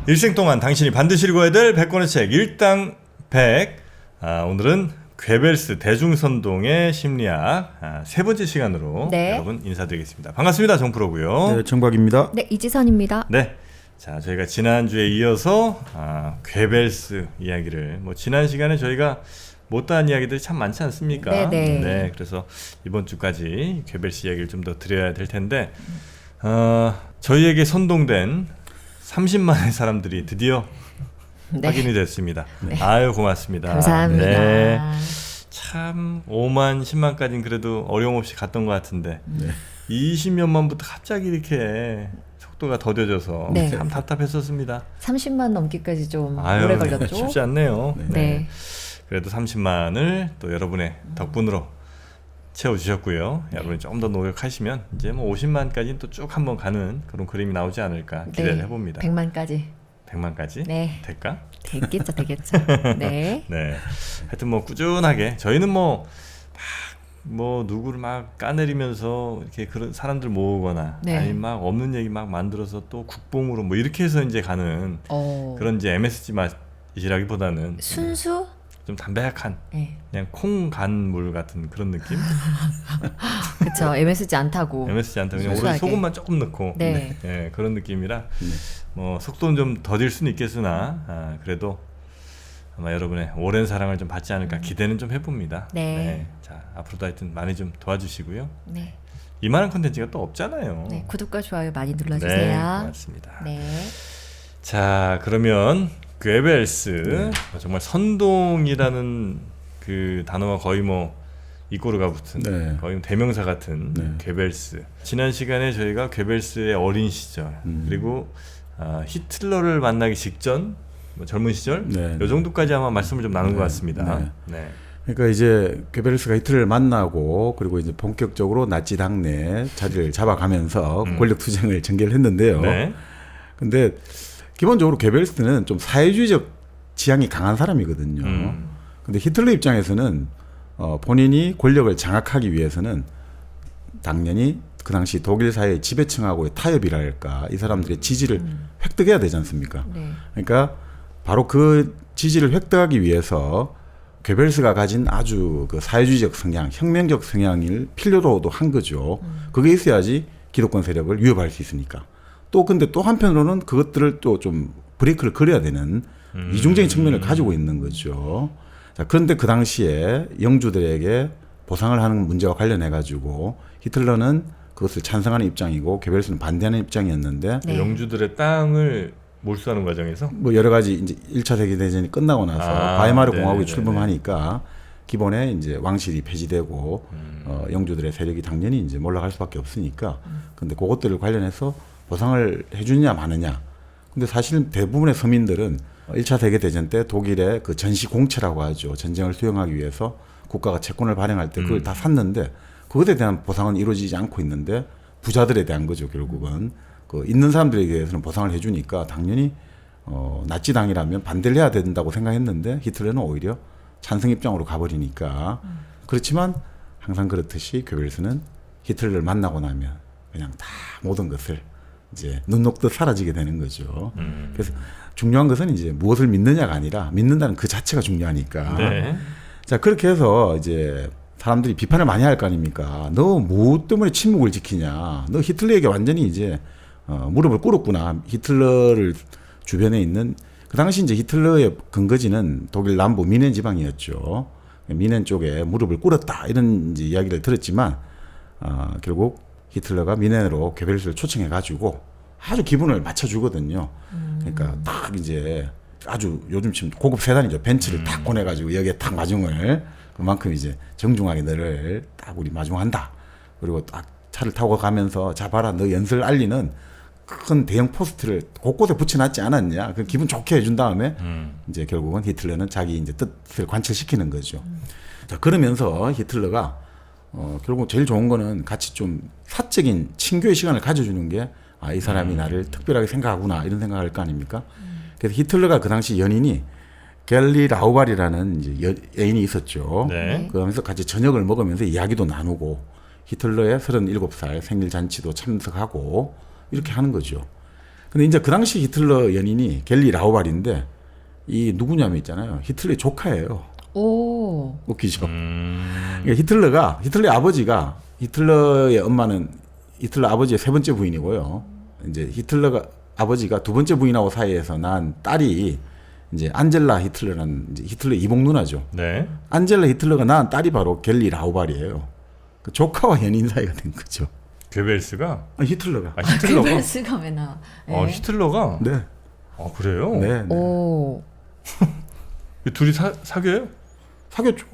일생 동안 당신이 반드시 읽어야 될 100권의 책 일당 100. 오늘은 괴벨스 대중선동의 심리학 세 번째 시간으로 네. 여러분 인사드리겠습니다. 반갑습니다. 정프로고요. 네, 정박입니다. 네, 이지선입니다. 네. 자, 저희가 지난주에 이어서 괴벨스 이야기를 지난 시간에 저희가 못다한 이야기들이 참 많지 않습니까? 네네. 네. 그래서 이번 주까지 괴벨스 이야기를 좀 더 드려야 될 텐데 저희에게 선동된 30만의 사람들이 드디어 네. 확인이 됐습니다. 네. 아유, 고맙습니다. 감사합니다. 네. 참 5만, 10만까지는 그래도 어려움 없이 갔던 것 같은데 20몇만부터 갑자기 이렇게 속도가 더뎌져서 네. 참 답답했었습니다. 30만 넘기까지 좀 아유, 오래 걸렸죠. 쉽지 않네요. 네. 그래도 30만을 또 여러분의 덕분으로 채워주셨고요. 여러분이 좀 더 노력하시면 이제 50만까지는 또 쭉 한번 가는 그런 그림이 나오지 않을까 기대를 해봅니다. 100만까지. 100만까지 네. 될까? 되겠죠, 되겠죠. 네. 네. 하여튼 꾸준하게 저희는 누구를 막 까내리면서 이렇게 그런 사람들 모으거나 네. 아니면 막 없는 얘기 막 만들어서 또 국뽕으로 이렇게 해서 이제 가는 그런 이제 MSG 맛이라기보다는 순수? 좀 담백한 네. 그냥 콩 간 물 같은 그런 느낌? 그렇죠. MSG 안 타고. MSG 안 타고 그냥 순수하게. 오로지 소금만 조금 넣고 네. 그런 느낌이라 속도는 좀 더딜 수는 있겠으나 그래도 아마 여러분의 오랜 사랑을 좀 받지 않을까 기대는 좀 해봅니다. 네. 자, 앞으로도 하여튼 많이 좀 도와주시고요. 네. 이만한 콘텐츠가 또 없잖아요. 네. 구독과 좋아요 많이 네, 눌러주세요. 고맙습니다. 네. 자, 그러면 괴벨스 정말 선동이라는 그 단어가 거의 이꼬르가 붙은 거의 대명사 같은 괴벨스. 지난 시간에 저희가 괴벨스의 어린 시절 그리고 히틀러를 만나기 직전 젊은 시절 이 정도까지 아마 말씀을 좀 나눈 것 같습니다. 네. 그러니까 이제 괴벨스가 히틀러를 만나고 그리고 이제 본격적으로 나치 당내 자리를 잡아가면서 권력 투쟁을 전개를 했는데요. 네. 근데 기본적으로 괴벨스는 좀 사회주의적 지향이 강한 사람이거든요. 근데 히틀러 입장에서는 본인이 권력을 장악하기 위해서는 당연히 그 당시 독일 사회의 지배층하고의 타협이랄까 이 사람들의 지지를 획득해야 되지 않습니까? 네. 그러니까 바로 그 지지를 획득하기 위해서 괴벨스가 가진 아주 그 사회주의적 성향, 혁명적 성향을 필요로도 한 거죠. 그게 있어야지 기득권 세력을 위협할 수 있으니까. 근데 또 한편으로는 그것들을 또 좀 브레이크를 걸어야 되는 이중적인 측면을 가지고 있는 거죠. 자, 그런데 그 당시에 영주들에게 보상을 하는 문제와 관련해 가지고 히틀러는 그것을 찬성하는 입장이고 괴벨스는 반대하는 입장이었는데 네. 영주들의 땅을 몰수하는 과정에서 여러 가지 이제 1차 세계 대전이 끝나고 나서 바이마르 공화국이 출범하니까 기본에 이제 왕실이 폐지되고 영주들의 세력이 당연히 이제 몰락할 수밖에 없으니까 근데 그것들을 관련해서 보상을 해주느냐 마느냐. 근데 사실 대부분의 서민들은 1차 세계대전 때 독일의 그 전시공채라고 하죠. 전쟁을 수행하기 위해서 국가가 채권을 발행할 때 그걸 다 샀는데 그것에 대한 보상은 이루어지지 않고 있는데 부자들에 대한 거죠. 결국은. 그 있는 사람들에 대해서는 보상을 해주니까 당연히 나치당이라면 반대를 해야 된다고 생각했는데 히틀러는 오히려 찬성 입장으로 가버리니까 그렇지만 항상 그렇듯이 괴벨스는 히틀러를 만나고 나면 그냥 다 모든 것을 이제 눈 녹듯 사라지게 되는 거죠. 그래서 중요한 것은 이제 무엇을 믿느냐가 아니라 믿는다는 그 자체가 중요하니까. 네. 자, 그렇게 해서 이제 사람들이 비판을 많이 할 거 아닙니까? 너 뭐 때문에 침묵을 지키냐? 너 히틀러에게 완전히 이제 무릎을 꿇었구나. 히틀러를 주변에 있는 그 당시 이제 히틀러의 근거지는 독일 남부 미넨 지방이었죠. 미넨 쪽에 무릎을 꿇었다 이런 이제 이야기를 들었지만 결국 히틀러가 미넨으로 괴벨스를 초청해 가지고 아주 기분을 맞춰주거든요. 그러니까 딱 이제 아주 요즘 지금 고급 세단이죠. 벤츠를 딱 보내가지고 여기에 딱 마중을 그만큼 이제 정중하게 너를 딱 우리 마중한다. 그리고 딱 차를 타고 가면서 자 봐라 너 연설 알리는 큰 대형 포스트를 곳곳에 붙여놨지 않았냐. 그 기분 좋게 해준 다음에 이제 결국은 히틀러는 자기 이제 뜻을 관철시키는 거죠. 자, 그러면서 히틀러가 결국 제일 좋은 거는 같이 좀 사적인 친교의 시간을 가져주는 게 이 사람이 나를 특별하게 생각하구나 이런 생각을 할 거 아닙니까? 그래서 히틀러가 그 당시 연인이 겔리 라우발이라는 이제 애인이 있었죠. 네. 그러면서 같이 저녁을 먹으면서 이야기도 나누고 히틀러의 37살 생일 잔치도 참석하고 이렇게 하는 거죠. 근데 이제 그 당시 히틀러 연인이 겔리 라우발인데 이 누구냐면 있잖아요. 히틀러의 조카예요. 오. 웃기죠. 그러니까 히틀러의 아버지가 히틀러의 엄마는 히틀러 아버지의 세 번째 부인이고요. 이제 히틀러가 아버지가 두 번째 부인하고 사이에서 난 딸이 이제 안젤라 히틀러라는 이제 히틀러 이복 누나죠. 네. 안젤라 히틀러가 낳은 딸이 바로 겔리 라우발이에요. 그 조카와 연인 사이가 된 거죠. 괴벨스가? 히틀러가. 아, 히틀러가? 괴벨스가 왜 나? 히틀러가? 네. 그래요? 네. 네. 오. 둘이 사귀어요? 사귀었죠.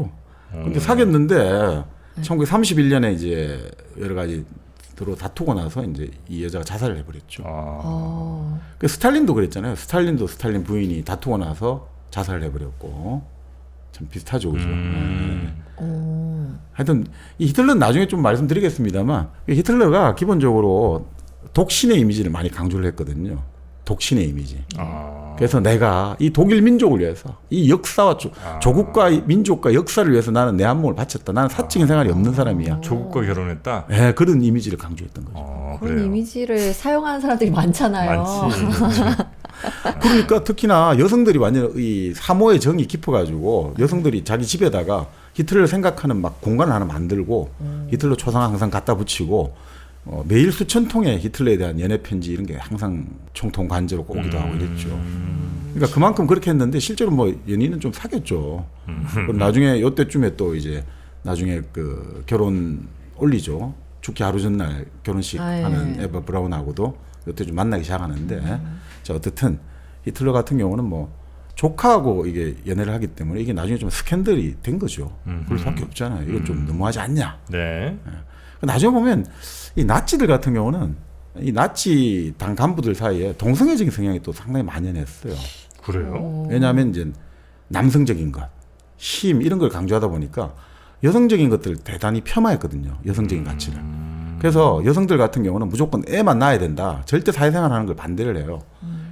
근데 사귀었는데 1931년에 이제 여러 가지 서로 다투고 나서 이제 이 여자가 자살을 해버렸죠. 그 스탈린도 그랬잖아요. 스탈린 부인이 다투고 나서 자살을 해버렸고 참 비슷하죠, 그죠? 하여튼 이 히틀러는 나중에 좀 말씀드리겠습니다만 히틀러가 기본적으로 독신의 이미지를 많이 강조를 했거든요. 독신의 이미지. 그래서 내가 이 독일 민족을 위해서 이 역사와 조국과 민족과 역사를 위해서 나는 내 한 몸을 바쳤다. 나는 사적인 생활이 없는 사람이야. 조국과 결혼했다? 네, 그런 이미지를 강조했던 거죠. 그런 그래요. 이미지를 사용하는 사람들이 많잖아요. 많지. 그러니까 특히나 여성들이 완전 이 사모의 정이 깊어가지고 여성들이 자기 집에다가 히틀러를 생각하는 막 공간을 하나 만들고 히틀러 초상 항상 갖다 붙이고 매일 수천 통의 히틀러에 대한 연애 편지 이런 게 항상 총통 관제로 오기도 하고 이랬죠. 그러니까 그만큼 그렇게 했는데 실제로 뭐 연인은 좀 사귀었죠. 그럼 나중에 요때쯤에 또 이제 나중에 그 결혼 올리죠. 죽기 하루 전날 결혼식 하는 에바 브라운하고도 요때 좀 만나기 시작하는데 자 어쨌든 히틀러 같은 경우는 뭐 조카하고 이게 연애를 하기 때문에 이게 나중에 좀 스캔들이 된 거죠. 그럴 수밖에 없잖아요. 이건 좀 너무하지 않냐. 네. 나중에 보면 이 나치들 같은 경우는 이 나치 당 간부들 사이에 동성애적인 성향이 또 상당히 만연했어요. 그래요? 왜냐하면 이제 남성적인 것, 힘 이런 걸 강조하다 보니까 여성적인 것들을 대단히 폄하했거든요. 여성적인 가치를. 그래서 여성들 같은 경우는 무조건 애만 낳아야 된다. 절대 사회생활하는 걸 반대를 해요.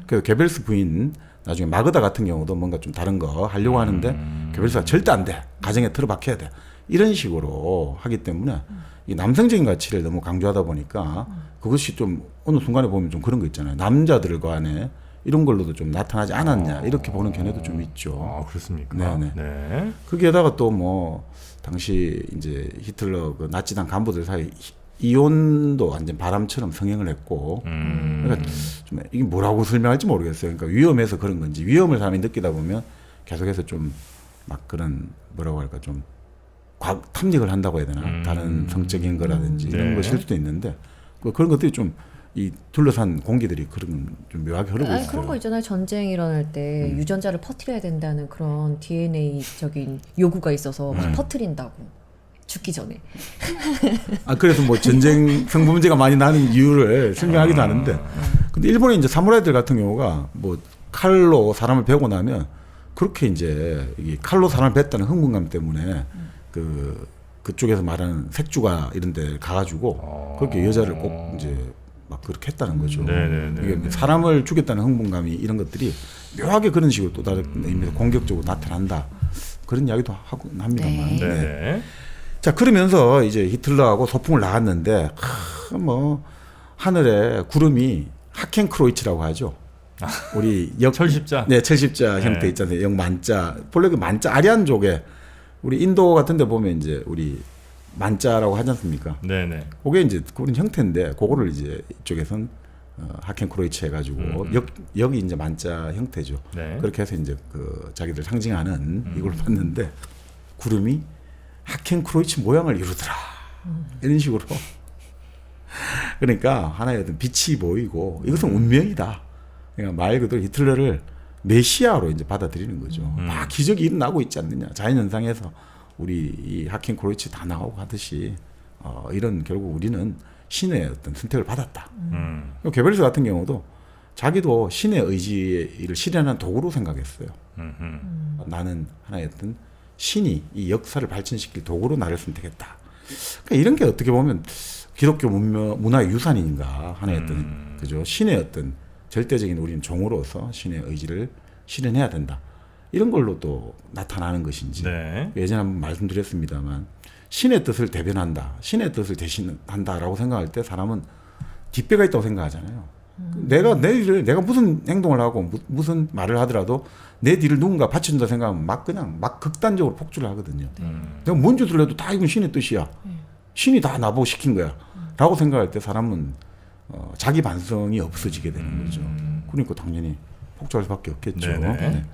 그래서 게벨스 부인 나중에 마그다 같은 경우도 뭔가 좀 다른 거 하려고 하는데 게벨스가 절대 안 돼. 가정에 틀어박혀야 돼. 이런 식으로 하기 때문에 이 남성적인 가치를 너무 강조하다 보니까 그것이 좀 어느 순간에 보면 좀 그런 거 있잖아요. 남자들 간에 이런 걸로도 좀 나타나지 않았냐 이렇게 보는 견해도 좀 있죠. 그렇습니까? 네네. 네. 거기에다가 또 뭐 당시 이제 히틀러 그 나치당 간부들 사이 이혼도 완전 바람처럼 성행을 했고 그러니까 좀 이게 뭐라고 설명할지 모르겠어요. 그러니까 위험해서 그런 건지 위험을 사람이 느끼다 보면 계속해서 좀 막 그런 뭐라고 할까 좀 탐닉을 한다고 해야 되나 다른 성적인 거라든지 이런 네. 것일 수도 있는데 그런 것들이 좀 이 둘러싼 공기들이 그런 좀 묘하게 흐르고 있어요. 그런 거 있잖아요. 전쟁 일어날 때 유전자를 퍼뜨려야 된다는 그런 DNA적인 요구가 있어서 막 퍼뜨린다고 죽기 전에. 그래서 뭐 전쟁 성범죄가 많이 나는 이유를 설명하기도 하는데 근데 일본의 이제 사무라이들 같은 경우가 뭐 칼로 사람을 베고 나면 그렇게 이제 이 칼로 사람을 뱄다는 흥분감 때문에 그쪽에서 말하는 색주가 이런 데 가가지고 그렇게 여자를 꼭 이제 막 그렇게 했다는 거죠. 이게 사람을 죽였다는 흥분감이 이런 것들이 묘하게 그런 식으로 또 다른 의미에서 공격적으로 나타난다. 그런 이야기도 하고 합니다만. 네. 자, 그러면서 이제 히틀러하고 소풍을 나갔는데 뭐 하늘에 구름이 하켄크로이츠라고 하죠. 우리 철십자. 네, 철십자 형태 있잖아요. 영만자. 본래 그 만자 아리안족에 우리 인도 같은 데 보면 이제 우리 만자라고 하지 않습니까? 네네. 그게 이제 그런 형태인데 그거를 이제 이쪽에선 하켄크로이츠 해가지고 여기 이제 만자 형태죠. 네. 그렇게 해서 이제 그 자기들 상징하는 이걸 봤는데 구름이 하켄크로이츠 모양을 이루더라. 이런 식으로. 그러니까 하나의 어떤 빛이 보이고 이것은 운명이다. 그러니까 말 그대로 히틀러를 메시아로 이제 받아들이는 거죠. 막 기적이 일어나고 있지 않느냐. 자연현상에서 우리 이 하켄크로이츠 다 나오고 하듯이 이런 결국 우리는 신의 어떤 선택을 받았다. 게벨스 같은 경우도 자기도 신의 의지를 실현하는 도구로 생각했어요. 나는 하나의 어떤 신이 이 역사를 발전시킬 도구로 나를 선택했다. 그러니까 이런 게 어떻게 보면 기독교 문화의 유산인가 하나의 어떤 그죠 신의 어떤 절대적인 우리는 종으로서 신의 의지를 실현해야 된다. 이런 걸로 또 나타나는 것인지 예전에 한번 말씀드렸습니다만 신의 뜻을 대변한다. 신의 뜻을 대신한다라고 생각할 때 사람은 뒷배가 있다고 생각하잖아요. 내가 무슨 행동을 하고 무슨 말을 하더라도 내 뒤를 누군가 받쳐준다 생각하면 그냥 극단적으로 폭주를 하거든요. 내가 뭔 짓을 해도 다 이건 신의 뜻이야. 신이 다 나보고 시킨 거야. 라고 생각할 때 사람은 자기 반성이 없어지게 되는 거죠. 그러니까 당연히 폭주할 수밖에 없겠죠. 네.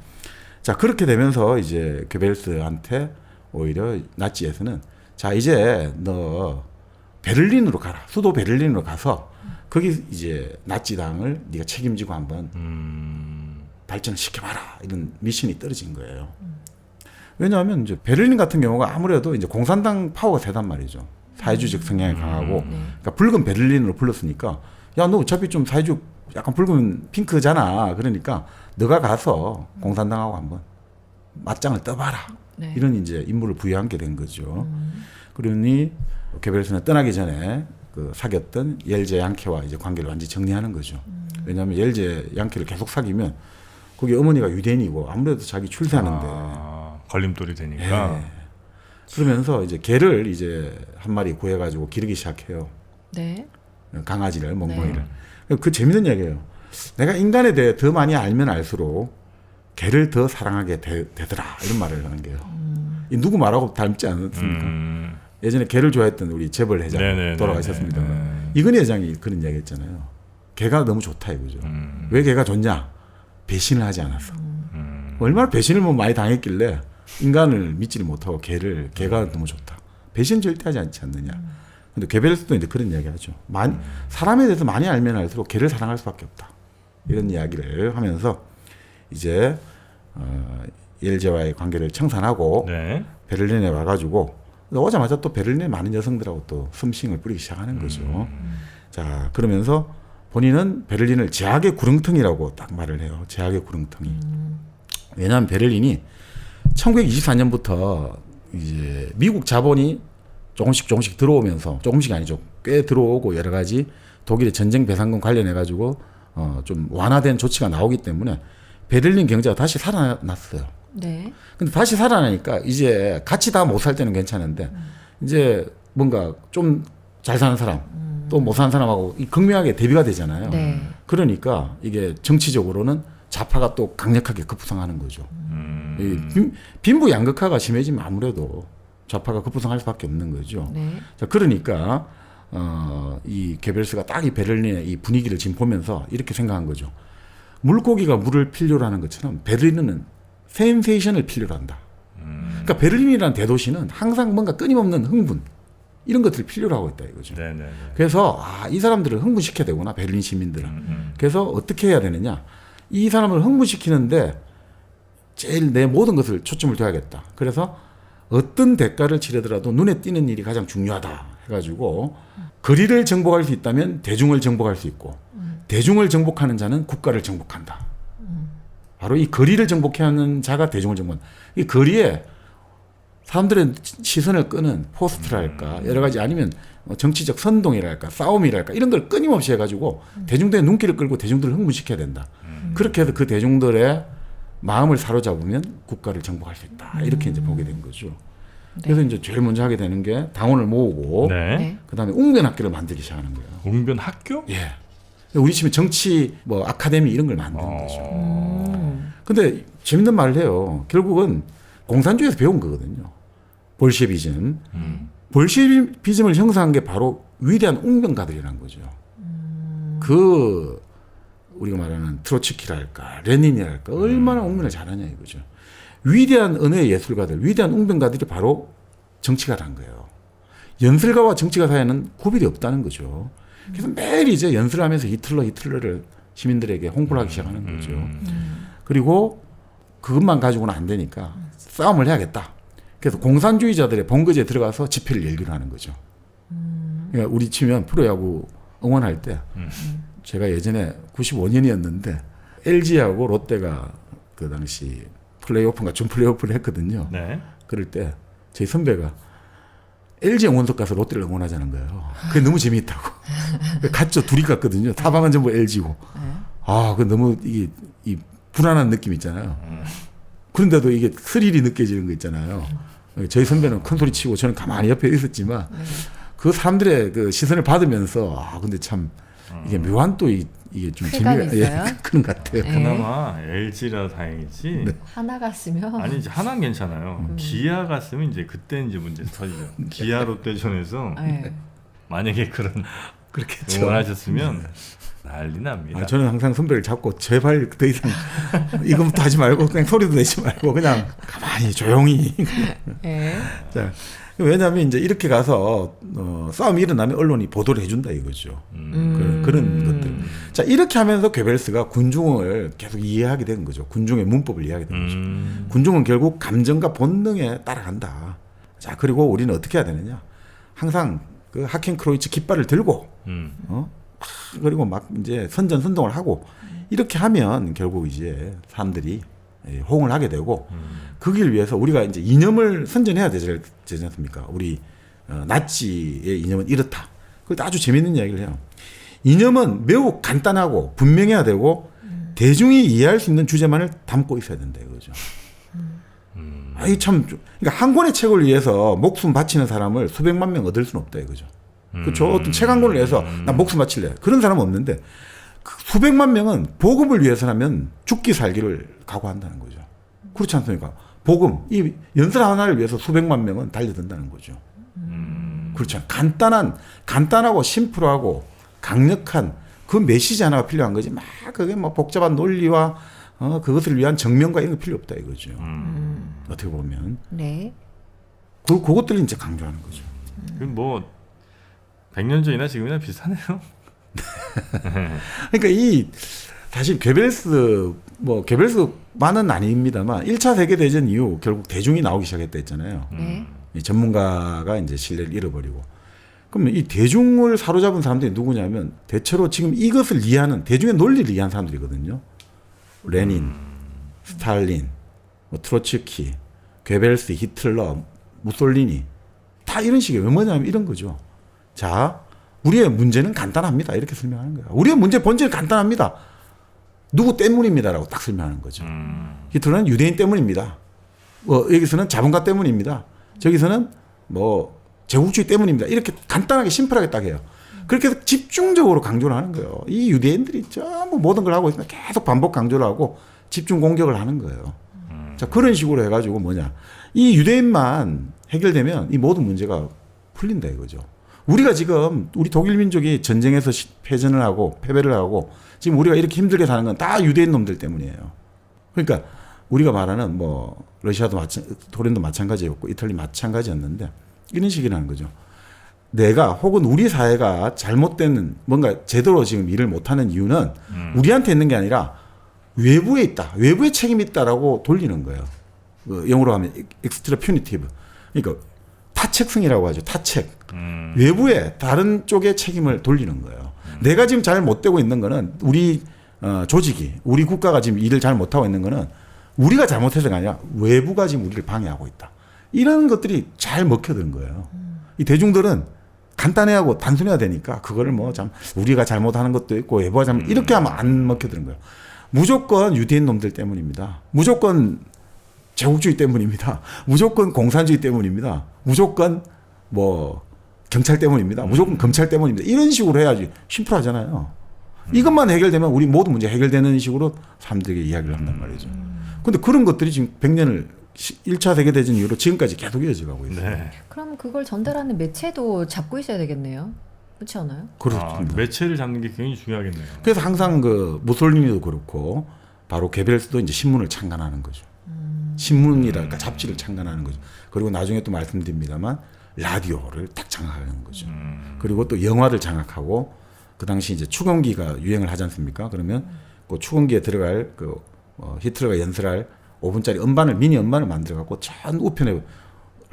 자, 그렇게 되면서 이제 괴벨스한테 오히려 나치에서는 자, 이제 너 베를린으로 가라. 수도 베를린으로 가서 거기 이제 나치당을 네가 책임지고 한번 발전시켜봐라. 이런 미션이 떨어진 거예요. 왜냐하면 이제 베를린 같은 경우가 아무래도 이제 공산당 파워가 세단 말이죠. 사회주의적 성향이 강하고, 그러니까 붉은 베를린으로 불렀으니까, 야, 너 어차피 좀 사회주의 약간 붉은 핑크잖아. 그러니까 너가 가서 공산당하고 한번 맞짱을 떠봐라. 네. 이런 이제 임무를 부여하게 된 거죠. 그러니 괴벨스는 떠나기 전에 그 사귀었던 옐제 양케와 이제 관계를 완전히 정리하는 거죠. 왜냐하면 옐제 양케를 계속 사귀면 거기 어머니가 유대인이고 아무래도 자기 출세하는데 걸림돌이 되니까. 예. 그러면서 이제 개를 이제 한 마리 구해가지고 기르기 시작해요. 네. 강아지를 멍멍이를. 그 재밌는 얘기예요. 내가 인간에 대해 더 많이 알면 알수록 개를 더 사랑하게 되더라 이런 말을 하는 게요. 이 누구 말하고 닮지 않았습니까? 예전에 개를 좋아했던 우리 재벌 회장 돌아가셨습니다만 이건희 회장이 그런 얘기했잖아요. 개가 너무 좋다 이거죠. 왜 개가 좋냐? 배신을 하지 않았어. 얼마나 배신을 뭐 많이 당했길래 인간을 믿지를 못하고 개가 너무 좋다. 배신 절대 하지 않지 않느냐. 근데 괴벨스도 이제 그런 이야기하죠. 사람에 대해서 많이 알면 알수록 개를 사랑할 수밖에 없다. 이런 이야기를 하면서 이제 옐제와의 관계를 청산하고 네. 베를린에 와가지고 오자마자 또 베를린에 많은 여성들하고 또 썸씽을 뿌리기 시작하는 거죠. 자, 그러면서 본인은 베를린을 제약의 구렁텅이라고 딱 말을 해요. 제약의 구렁텅이. 왜냐하면 베를린이 1924년부터 이제 미국 자본이 조금씩 들어오면서 조금씩이 아니죠. 꽤 들어오고 여러 가지 독일의 전쟁 배상금 관련해 가지고 좀 완화된 조치가 나오기 때문에 베를린 경제가 다시 살아났어요. 네. 근데 다시 살아나니까 이제 같이 다 못 살 때는 괜찮은데 이제 뭔가 좀 잘 사는 사람 또 못 사는 사람하고 극명하게 대비가 되잖아요. 네. 그러니까 이게 정치적으로는 좌파가 또 강력하게 급부상하는 거죠. 빈부양극화가 심해지면 아무래도 좌파가 급부상할 수밖에 없는 거죠. 네. 자, 그러니까 이 괴벨스가 딱 이 베를린의 이 분위기를 지금 보면서 이렇게 생각한 거죠. 물고기가 물을 필요로 하는 것처럼 베를린은 센세이션을 필요로 한다. 그러니까 베를린이라는 대도시는 항상 뭔가 끊임없는 흥분 이런 것들을 필요로 하고 있다 이거죠. 네네네. 그래서 이 사람들을 흥분시켜야 되구나 베를린 시민들을. 그래서 어떻게 해야 되느냐. 이 사람을 흥분시키는데 제일 내 모든 것을 초점을 둬야겠다. 그래서 어떤 대가를 치르더라도 눈에 띄는 일이 가장 중요하다 해가지고 거리를 정복할 수 있다면 대중을 정복할 수 있고 대중을 정복하는 자는 국가를 정복한다. 바로 이 거리를 정복해야 하는 자가 대중을 정복한다. 이 거리에 사람들의 시선을 끄는 포스트랄까 여러 가지 아니면 정치적 선동이랄까 싸움이랄까 이런 걸 끊임없이 해가지고 대중들의 눈길을 끌고 대중들을 흥분시켜야 된다. 그렇게 해서 그 대중들의 마음을 사로잡으면 국가를 정복할 수 있다. 이렇게 이제 보게 된 거죠. 네. 그래서 이제 제일 먼저 하게 되는 게 당원을 모으고 네. 그다음에 웅변학교를 만들기 시작하는 거예요. 웅변학교? 예. 우리 집에 정치 뭐 아카데미 이런 걸 만드는 거죠. 근데 재밌는 말을 해요. 결국은 공산주의에서 배운 거거든요. 볼셰비즘. 볼셰비즘을 형성한 게 바로 위대한 웅변가들이라는 거죠. 그 우리가 말하는 트로츠키랄까 레닌이랄까 얼마나 웅변을 잘하냐 이거죠. 위대한 언어의 예술가들, 위대한 웅변가들이 바로 정치가라는 거예요. 연설가와 정치가 사이에는 구별이 없다는 거죠. 그래서 매일 이제 연설하면서 히틀러를 시민들에게 홍보를 하기 시작하는 거죠. 그리고 그것만 가지고는 안 되니까 싸움을 해야겠다. 그래서 공산주의자들의 본거지에 들어가서 집회를 열기로 하는 거죠. 그러니까 우리 치면 프로야구 응원할 때 제가 예전에 95년이었는데 LG하고 롯데가 그 당시 플레이오프인가 준 플레이오프를 했거든요. 네. 그럴 때 저희 선배가 LG 응원석 가서 롯데를 응원하자는 거예요. 그게 너무 재미있다고. 갔죠. 둘이 갔거든요. 타방은 전부 LG고. 그 너무 이 불안한 느낌 있잖아요. 그런데도 이게 스릴이 느껴지는 거 있잖아요. 저희 선배는 큰 소리 치고 저는 가만히 옆에 있었지만 그 사람들의 그 시선을 받으면서 근데 참 이게 묘한 또 이 이게 좀 쾌감이 재미가 있어요? 그런 것 같아요. 네. 그나마 LG라 다행이지. 네. 하나 갔으면 아니 이제 하나는 괜찮아요. 기아 갔으면 이제 그때 이제 문제 터지죠. 기아 롯데전에서 네. 만약에 그런 그렇겠죠. 응원하셨으면 난리 납니다. 아, 저는 항상 선배를 잡고 제발 더 이상 이거부터 하지 말고 그냥 소리도 내지 말고 그냥 가만히 조용히. 네. 자, 왜냐하면 이제 이렇게 가서 싸움이 일어나면 언론이 보도를 해준다 이거죠. 그런 것들. 자, 이렇게 하면서 괴벨스가 군중을 계속 이해하게 되는 거죠. 군중의 문법을 이해하게 되는 거죠. 군중은 결국 감정과 본능에 따라간다. 자, 그리고 우리는 어떻게 해야 되느냐? 항상 그 하켄크로이츠 깃발을 들고 그리고 막 이제 선전선동을 하고 이렇게 하면 결국 이제 사람들이 호응을 하게 되고 그 길 위해서 우리가 이제 이념을 선전해야 되지 않습니까? 우리 나치의 이념은 이렇다. 그것도 아주 재밌는 이야기를 해요. 이념은 매우 간단하고 분명해야 되고 대중이 이해할 수 있는 주제만을 담고 있어야 된다 이거죠. 아이 참, 그러니까 한 권의 책을 위해서 목숨 바치는 사람을 수백만 명 얻을 수는 없다 이거죠. 그렇죠. 어떤 책 한 권을 위해서 나 목숨 바칠래 그런 사람은 없는데 그 수백만 명은 복음을 위해서라면 죽기 살기를 각오한다는 거죠. 그렇지 않습니까? 복음 이 연설 하나를 위해서 수백만 명은 달려든다는 거죠. 그렇죠. 간단하고 심플하고 강력한 그 메시지 하나가 필요한 거지. 막 그게 뭐 복잡한 논리와 그것을 위한 정명과 이런 거 필요 없다 이거죠. 어떻게 보면. 네. 그것들을 이제 강조하는 거죠. 뭐 100년 전이나 지금이나 비슷하네요. 그러니까 이 사실 괴벨스만은 아닙니다만 1차 세계 대전 이후 결국 대중이 나오기 시작했다 했잖아요. 네. 이 전문가가 이제 신뢰를 잃어버리고. 그러면 이 대중을 사로잡은 사람들이 누구냐면 대체로 지금 이것을 이해하는 대중의 논리를 이해하는 사람들이거든요. 레닌, 스탈린, 뭐 트로츠키, 괴벨스, 히틀러, 무솔리니 다 이런 식이에요. 뭐냐면 이런 거죠. 자, 우리의 문제는 간단합니다. 이렇게 설명하는 거예요. 우리의 문제 본질은 간단합니다. 누구 때문입니다라고 딱 설명하는 거죠. 히틀러는 유대인 때문입니다. 여기서는 자본가 때문입니다. 저기서는 뭐 제국주의 때문입니다. 이렇게 간단하게 심플하게 딱 해요. 그렇게 해서 집중적으로 강조를 하는 거예요. 이 유대인들이 전부 모든 걸 하고 있으면 계속 반복 강조를 하고 집중 공격을 하는 거예요. 자, 그런 식으로 해가지고 뭐냐. 이 유대인만 해결되면 이 모든 문제가 풀린다 이거죠. 우리가 지금 우리 독일 민족이 전쟁에서 패전을 하고 패배를 하고 지금 우리가 이렇게 힘들게 사는 건 다 유대인 놈들 때문이에요. 그러니까 우리가 말하는 뭐 러시아도 소련도 마찬가지였고 이탈리 마찬가지였는데 이런 식이라는 거죠. 내가 혹은 우리 사회가 잘못된 뭔가 제대로 지금 일을 못하는 이유는 우리한테 있는 게 아니라 외부에 있다. 외부에 책임이 있다라고 돌리는 거예요. 영어로 하면 extra punitive. 그러니까 타책성이라고 하죠. 타책. 외부에 다른 쪽에 책임을 돌리는 거예요. 내가 지금 잘 못되고 있는 거는 우리 조직이 우리 국가가 지금 일을 잘 못하고 있는 거는 우리가 잘못해서가 아니라 외부가 지금 우리를 방해하고 있다. 이런 것들이 잘 먹혀드는 거예요. 이 대중들은 간단해하고 단순해야 되니까 그거를 뭐 참 우리가 잘못하는 것도 있고 외부가 잘못 이렇게 하면 안 먹혀드는 거예요. 무조건 유대인 놈들 때문입니다. 무조건 제국주의 때문입니다. 무조건 공산주의 때문입니다. 무조건 뭐 경찰 때문입니다. 무조건 검찰 때문입니다. 이런 식으로 해야지 심플하잖아요. 이것만 해결되면 우리 모든 문제 해결되는 식으로 사람들에게 이야기를 한단 말이죠. 그런데 그런 것들이 지금 100년을 1차 세계대전 이후로 지금까지 계속 이어져 가고 있어요. 네. 그럼 그걸 전달하는 매체도 잡고 있어야 되겠네요. 그렇지 않아요? 그렇습니다. 매체를 잡는 게 굉장히 중요하겠네요. 그래서 항상 그 무솔리니도 그렇고 바로 괴벨스도 이제 신문을 창간하는 거죠. 신문이랄까 잡지를 창간하는 거죠. 그리고 나중에 또 말씀드립니다만 라디오를 딱 장악하는 거죠. 그리고 또 영화를 장악하고 그 당시 이제 추궁기가 유행을 하지 않습니까? 그러면 그 추궁기에 들어갈 그 히틀러가 연설할 5분짜리 음반을 미니 음반을 만들어 갖고 전 우편을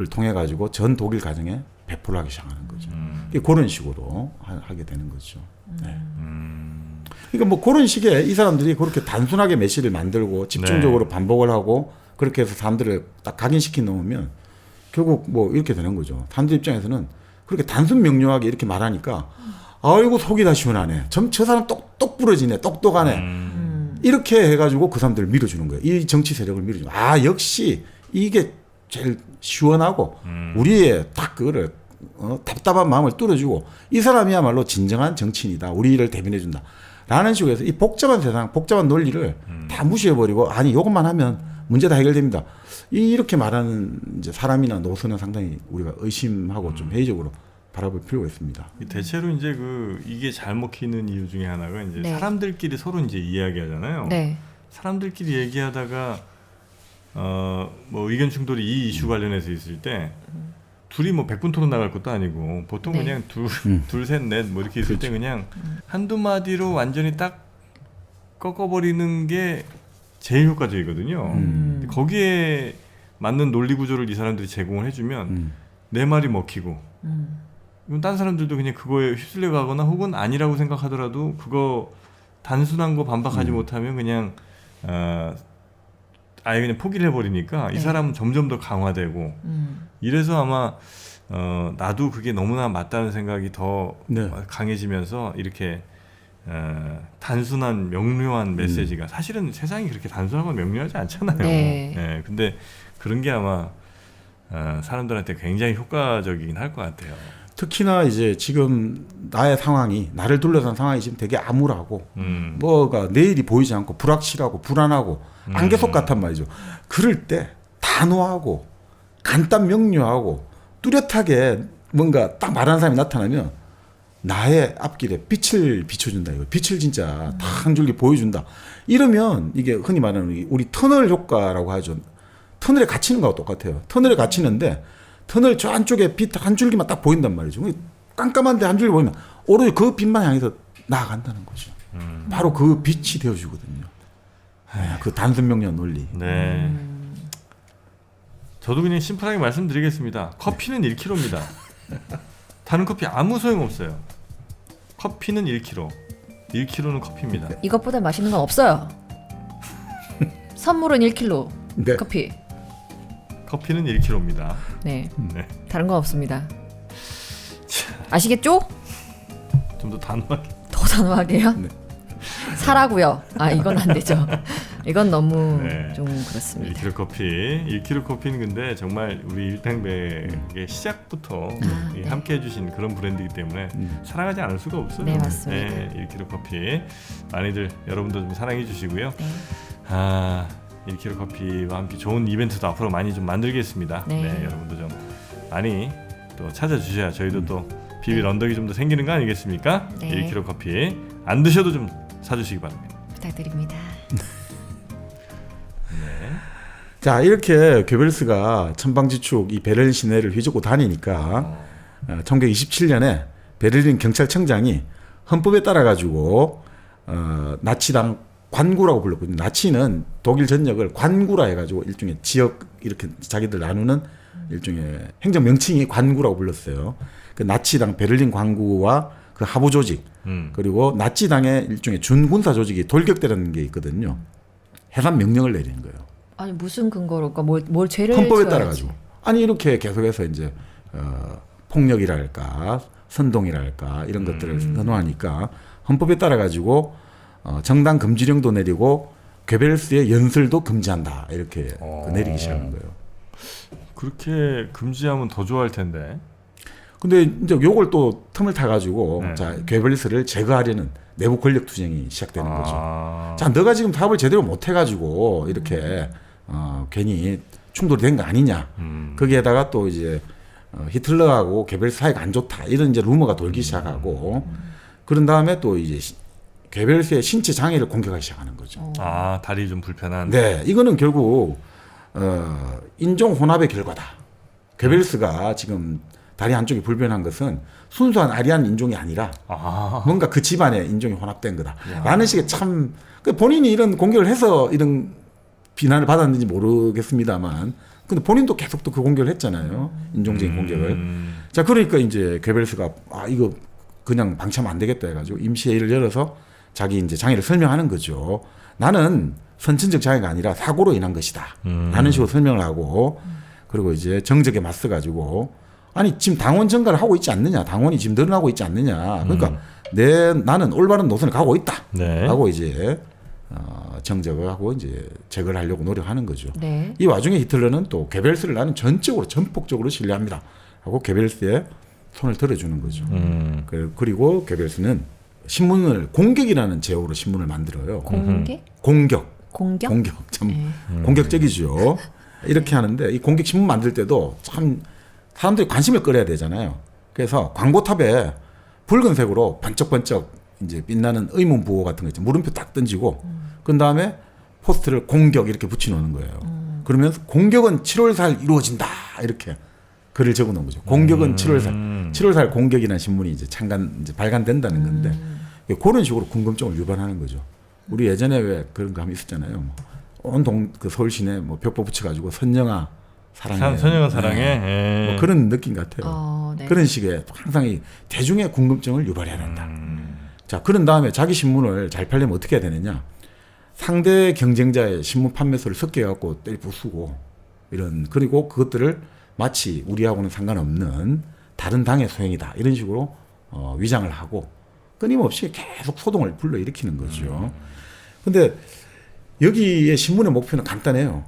통해 가지고 전 독일 가정에 배포를 하기 시작하는 거죠. 그런 식으로 하게 되는 거죠. 네. 그러니까 뭐 그런 식의 이 사람들이 그렇게 단순하게 메시지를 만들고 집중적으로 네. 반복을 하고 그렇게 해서 사람들을 딱 각인시켜 놓으면 결국 뭐 이렇게 되는 거죠. 사람들 입장에서는 그렇게 단순 명료하게 이렇게 말하니까 아이고 속이 다 시원하네. 저 사람 똑 부러지네. 똑똑하네. 이렇게 해가지고 그 사람들을 밀어주는 거예요. 이 정치 세력을 밀어주는 거예요. 아 역시 이게 제일 시원하고 우리의 딱 그거를 답답한 마음을 뚫어주고 이 사람이야말로 진정한 정치인이다. 우리를 대변해준다. 라는 식으로 해서 이 복잡한 세상, 복잡한 논리를 다 무시해버리고 아니 이것만 하면 문제 다 해결됩니다. 이렇게 말하는 이제 사람이나 노선은 상당히 우리가 의심하고 좀 회의적으로 바라볼 필요가 있습니다. 대체로 이제 이게 잘 먹히는 이유 중에 하나가 이제 네. 사람들끼리 서로 이제 이야기하잖아요. 네. 사람들끼리 얘기하다가 뭐 의견 충돌이 이 이슈 관련해서 있을 때 둘이 뭐 100분 토론 나갈 것도 아니고 보통 네. 그냥 둘, 셋, 넷 뭐 이렇게 있을 때 그냥 한두 마디로 완전히 딱 꺾어버리는 게 제일 효과적이거든요. 거기에 맞는 논리 구조를 이 사람들이 제공을 해주면 내 말이 먹히고 이건 딴 사람들도 그냥 그거에 휩쓸려 가거나 혹은 아니라고 생각하더라도 그거 단순한 거 반박하지 못하면 그냥 아예 그냥 포기를 해버리니까 네. 이 사람은 점점 더 강화되고 이래서 아마 나도 그게 너무나 맞다는 생각이 더 네. 강해지면서 이렇게 단순한 명료한 메시지가 사실은 세상이 그렇게 단순하고 명료하지 않잖아요. 네. 네, 근데 그런 게 아마 사람들한테 굉장히 효과적이긴 할 것 같아요. 특히나 이제 지금 나의 상황이 나를 둘러싼 상황이 지금 되게 암울하고 뭐가 내일이 보이지 않고 불확실하고 불안하고 안개 속 같단 말이죠. 그럴 때 단호하고 간단 명료하고 뚜렷하게 뭔가 딱 말하는 사람이 나타나면 나의 앞길에 빛을 비춰준다. 이거 빛을 진짜 딱 한 줄기 보여준다. 이러면 이게 흔히 말하는 우리 터널 효과라고 하죠. 터널에 갇히는 거하고 똑같아요. 터널에 갇히는데 터널 저 안쪽에 빛 한 줄기만 딱 보인단 말이죠. 깜깜한데 한 줄기 보이면 오로지 그 빛만 향해서 나아간다는 거죠. 바로 그 빛이 되어주거든요. 그 단순 명료한 논리. 네. 저도 그냥 심플하게 말씀드리겠습니다. 커피는 1kg입니다. 다른 커피 아무 소용 없어요. 커피는 1kg. 1kg는 커피입니다. 이것보다 맛있는 건 없어요. 선물은 1kg 네. 커피. 커피는 1kg입니다. 네. 네. 다른 건 없습니다. 아시겠죠? 좀 더 단호하게. 더 단호하게요? 네. 사라고요. 아 이건 안 되죠. 이건 너무 네. 좀 그렇습니다. 1kg 커피. 1kg 커피는 근데 정말 우리 일당백의 시작부터 네. 함께 해주신 그런 브랜드이기 때문에 사랑하지 않을 수가 없어요. 네, 맞습니다. 네, 1kg 커피 많이들 여러분도 좀 사랑해 주시고요. 네. 1kg 커피와 함께 좋은 이벤트도 앞으로 많이 좀 만들겠습니다. 네. 네, 여러분도 좀 많이 또 찾아주셔야 저희도 또 비빌 언덕이 좀 더 생기는 거 아니겠습니까? 네. 1kg 커피 안 드셔도 좀 사주시기 바랍니다. 부탁드립니다. 네. 자 이렇게 괴벨스가 천방지축 이 베를린 시내를 휘젓고 다니니까 1927년에 베를린 경찰청장이 헌법에 따라 가지고 나치당 관구라고 불렀거든요. 나치는 독일 전역을 관구라 해가지고 일종의 지역 이렇게 자기들 나누는 일종의 행정 명칭이 관구라고 불렀어요. 그 나치당 베를린 관구와 그 하부 조직 그리고 나치당의 일종의 준군사 조직이 돌격대라는 게 있거든요. 해산 명령을 내리는 거예요. 아니 무슨 근거로 그러니까 뭘 죄를 헌법에 지어야지. 따라 가지고 아니 이렇게 계속해서 이제 폭력이랄까 선동이랄까 이런 것들을 선호하니까 헌법에 따라 가지고 정당 금지령도 내리고 괴벨스의 연설도 금지한다 이렇게 내리기 시작한 거예요. 그렇게 금지하면 더 좋아할 텐데. 근데 이제 요걸 또 틈을 타 가지고 네. 자 괴벨스를 제거하려는 내부 권력 투쟁이 시작되는 거죠. 아. 자 너가 지금 답을 제대로 못 해가지고 이렇게 괜히 충돌이 된 거 아니냐. 거기에다가 또 이제 히틀러하고 괴벨스 사이가 안 좋다 이런 이제 루머가 돌기 시작하고 그런 다음에 또 이제 괴벨스의 신체 장애를 공격하기 시작하는 거죠. 다리 좀 불편한. 네, 이거는 결국 인종 혼합의 결과다. 괴벨스가 지금 다리 한쪽이 불편한 것은 순수한 아리안 인종이 아니라 뭔가 그 집안의 인종이 혼합된 거다. 라는 식의 참 본인이 이런 공격을 해서 이런 비난을 받았는지 모르겠습니다만 근데 본인도 계속 또 그 공격을 했잖아요. 인종적인 공격을. 자, 그러니까 이제 괴벨스가 이거 그냥 방치하면 안 되겠다 해가지고 임시회의를 열어서 자기 이제 장애를 설명하는 거죠. 나는 선천적 장애가 아니라 사고로 인한 것이다. 라는 식으로 설명을 하고 그리고 이제 정적에 맞서가지고 아니 지금 당원 증가를 하고 있지 않느냐. 당원이 지금 늘어나고 있지 않느냐. 그러니까 나는 올바른 노선을 가고 있다. 네. 라고 이제 정적을 하고 이제 제거를 하려고 노력하는 거죠. 네. 이 와중에 히틀러는 또 괴벨스를 나는 전적으로 전폭적으로 신뢰합니다. 하고 괴벨스의 손을 들어주는 거죠. 그리고 괴벨스는 신문을 공격이라는 제어로 신문을 만들어요. 공격. 참 공격적이죠. 이렇게 하는데 이 공격 신문 만들 때도 참 사람들이 관심을 끌어야 되잖아요. 그래서 광고탑에 붉은색으로 번쩍번쩍 이제 빛나는 의문 부호 같은 거 있죠. 물음표 딱 던지고 그 다음에 포스트를 공격 이렇게 붙여놓는 거예요. 그러면서 공격은 7월 4일 이루어진다 이렇게 글을 적어놓은 거죠. 공격은 7월 4일, 7월 4일 공격이라는 신문이 이제 이제 발간된다는 건데 그런 식으로 궁금증을 유발하는 거죠. 우리 예전에 왜 그런 거 하면 있었잖아요. 온 그 서울 시내 뭐 벽보 붙여가지고 선영아 사랑해. 선영아 사랑해. 네. 뭐 그런 느낌 같아요. 네. 그런 식의 항상 이 대중의 궁금증을 유발해야 된다. 자, 그런 다음에 자기 신문을 잘 팔려면 어떻게 해야 되느냐? 상대 경쟁자의 신문 판매소를 섞여갖고 때리 부수고 그리고 그것들을 마치 우리하고는 상관없는 다른 당의 소행이다 이런 식으로 위장을 하고 끊임없이 계속 소동을 불러일으키는 거죠. 근데 여기에 신문의 목표는 간단해요.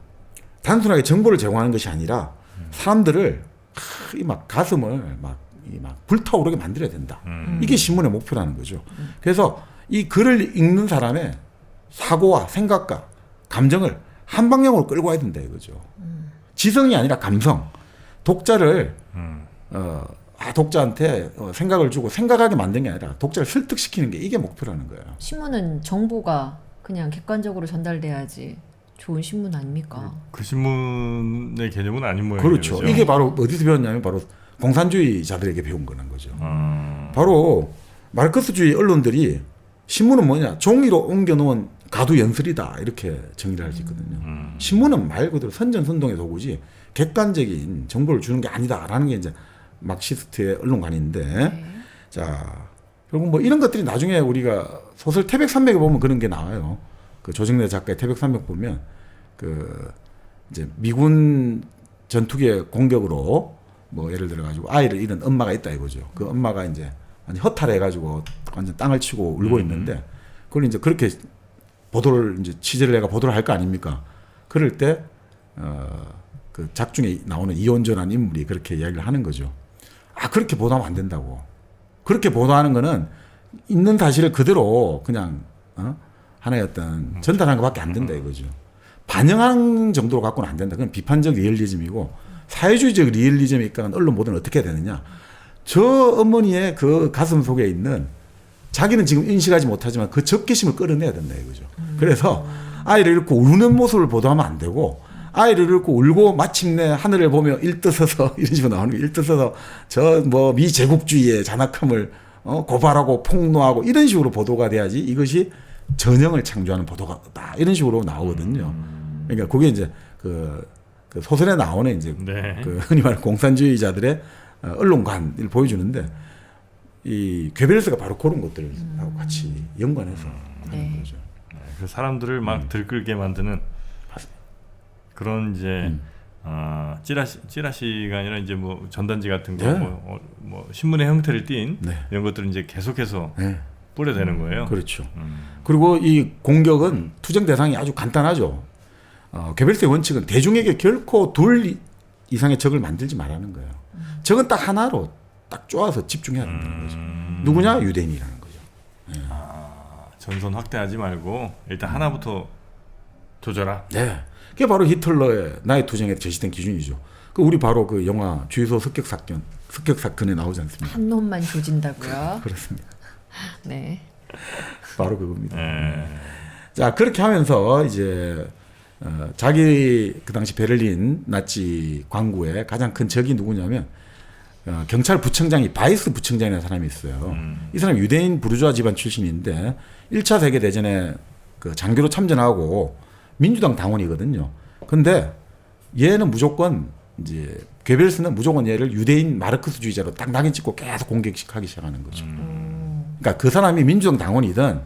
단순하게 정보를 제공하는 것이 아니라 사람들을 막 가슴을 막 불타오르게 만들어야 된다. 이게 신문의 목표라는 거죠. 그래서 이 글을 읽는 사람의 사고와 생각과 감정을 한 방향으로 끌고 와야 된다 이거죠. 지성이 아니라 감성. 독자를 독자한테 생각을 주고 생각하게 만든 게 아니라 독자를 설득시키는 게 이게 목표라는 거예요. 신문은 정보가 그냥 객관적으로 전달돼야지 좋은 신문 아닙니까? 그 신문의 개념은 아닌 모양이죠. 그렇죠. 이게 바로 어디서 배웠냐면 바로 공산주의자들에게 배운 거는 거죠. 바로 마르크스주의 언론들이 신문은 뭐냐? 종이로 옮겨놓은 가두 연설이다 이렇게 정의를 할 수 있거든요. 신문은 말 그대로 선전선동의 도구지 객관적인 정보를 주는 게 아니다라는 게 이제 막시스트의 언론관인데 자 결국 뭐 이런 것들이 나중에 우리가 소설 태백산맥에 보면 그런 게 나와요. 그 조정래 작가의 태백산맥 보면 그 이제 미군 전투기의 공격으로 뭐 예를 들어 가지고 아이를 잃은 엄마가 있다 이거죠. 그 엄마가 이제 완전 허탈해 가지고 완전 땅을 치고 울고 있는데 그걸 이제 그렇게 보도를 이제 취재를 해가 보도를 할 거 아닙니까? 그럴 때 그 작중에 나오는 이원조라는 인물이 그렇게 이야기를 하는 거죠. 아 그렇게 보도하면 안 된다고. 그렇게 보도하는 거는 있는 사실을 그대로 그냥 하나의 어떤 전달하는 것밖에 안 된다 이거죠. 반영하는 정도로 갖고는 안 된다. 그건 비판적 리얼리즘이고 사회주의적 리얼리즘에 입각한 언론 보도는 어떻게 해야 되느냐. 저 어머니의 그 가슴 속에 있는 자기는 지금 인식하지 못하지만 그 적개심을 끌어내야 된다 이거죠. 그래서 아이를 잃고 우는 모습을 보도하면 안 되고 아이를 잃고 울고 마침내 하늘을 보며 일떠서서 이런 식으로 나오는 거예요. 일떠서서 저 뭐 미제국주의의 잔악함을 고발하고 폭로하고 이런 식으로 보도가 돼야지 이것이 전형을 창조하는 보도가다 이런 식으로 나오거든요. 그러니까 그게 이제 그 소설에 나오는 이제 그 흔히 말하는 공산주의자들의 언론관을 보여주는데 이 괴벨스가 바로 그런 것들하고 같이 연관해서 하는 거죠. 그 사람들을 막 들끓게 만드는 그런 이제 찌라시가 아니라 이제 뭐 전단지 같은 거 뭐 신문의 형태를 띈 이런 것들을 이제 계속해서 뿌려대는 거예요. 그렇죠. 그리고 이 공격은 투쟁 대상이 아주 간단하죠. 괴벨스의 원칙은 대중에게 결코 둘 이상의 적을 만들지 말라는 거예요. 적은 딱 하나로 딱 쪼아서 집중해야 된다는 거죠. 누구냐? 유대인이라는 거죠. 전선 확대하지 말고 일단 하나부터 조져라. 네. 그게 바로 히틀러의 나의 투쟁에 제시된 기준이죠. 그 우리 바로 그 영화 주유소 습격사건에 나오지 않습니까? 한 놈만 조진다고요? 그렇습니다. 네. 바로 그겁니다. 자, 그렇게 하면서 이제 자기 그 당시 베를린 나치 광구의 가장 큰 적이 누구냐면 경찰 부청장이 바이스 부청장이라는 사람이 있어요. 이 사람이 유대인 부르주아 집안 출신인데 1차 세계대전에 그 장교로 참전하고 민주당 당원이거든요. 근데 얘는 무조건 이제 괴벨스는 무조건 얘를 유대인 마르크스주의자로 딱 낙인 찍고 계속 공격하기 시작하는 거죠. 그러니까 그 사람이 민주당 당원이든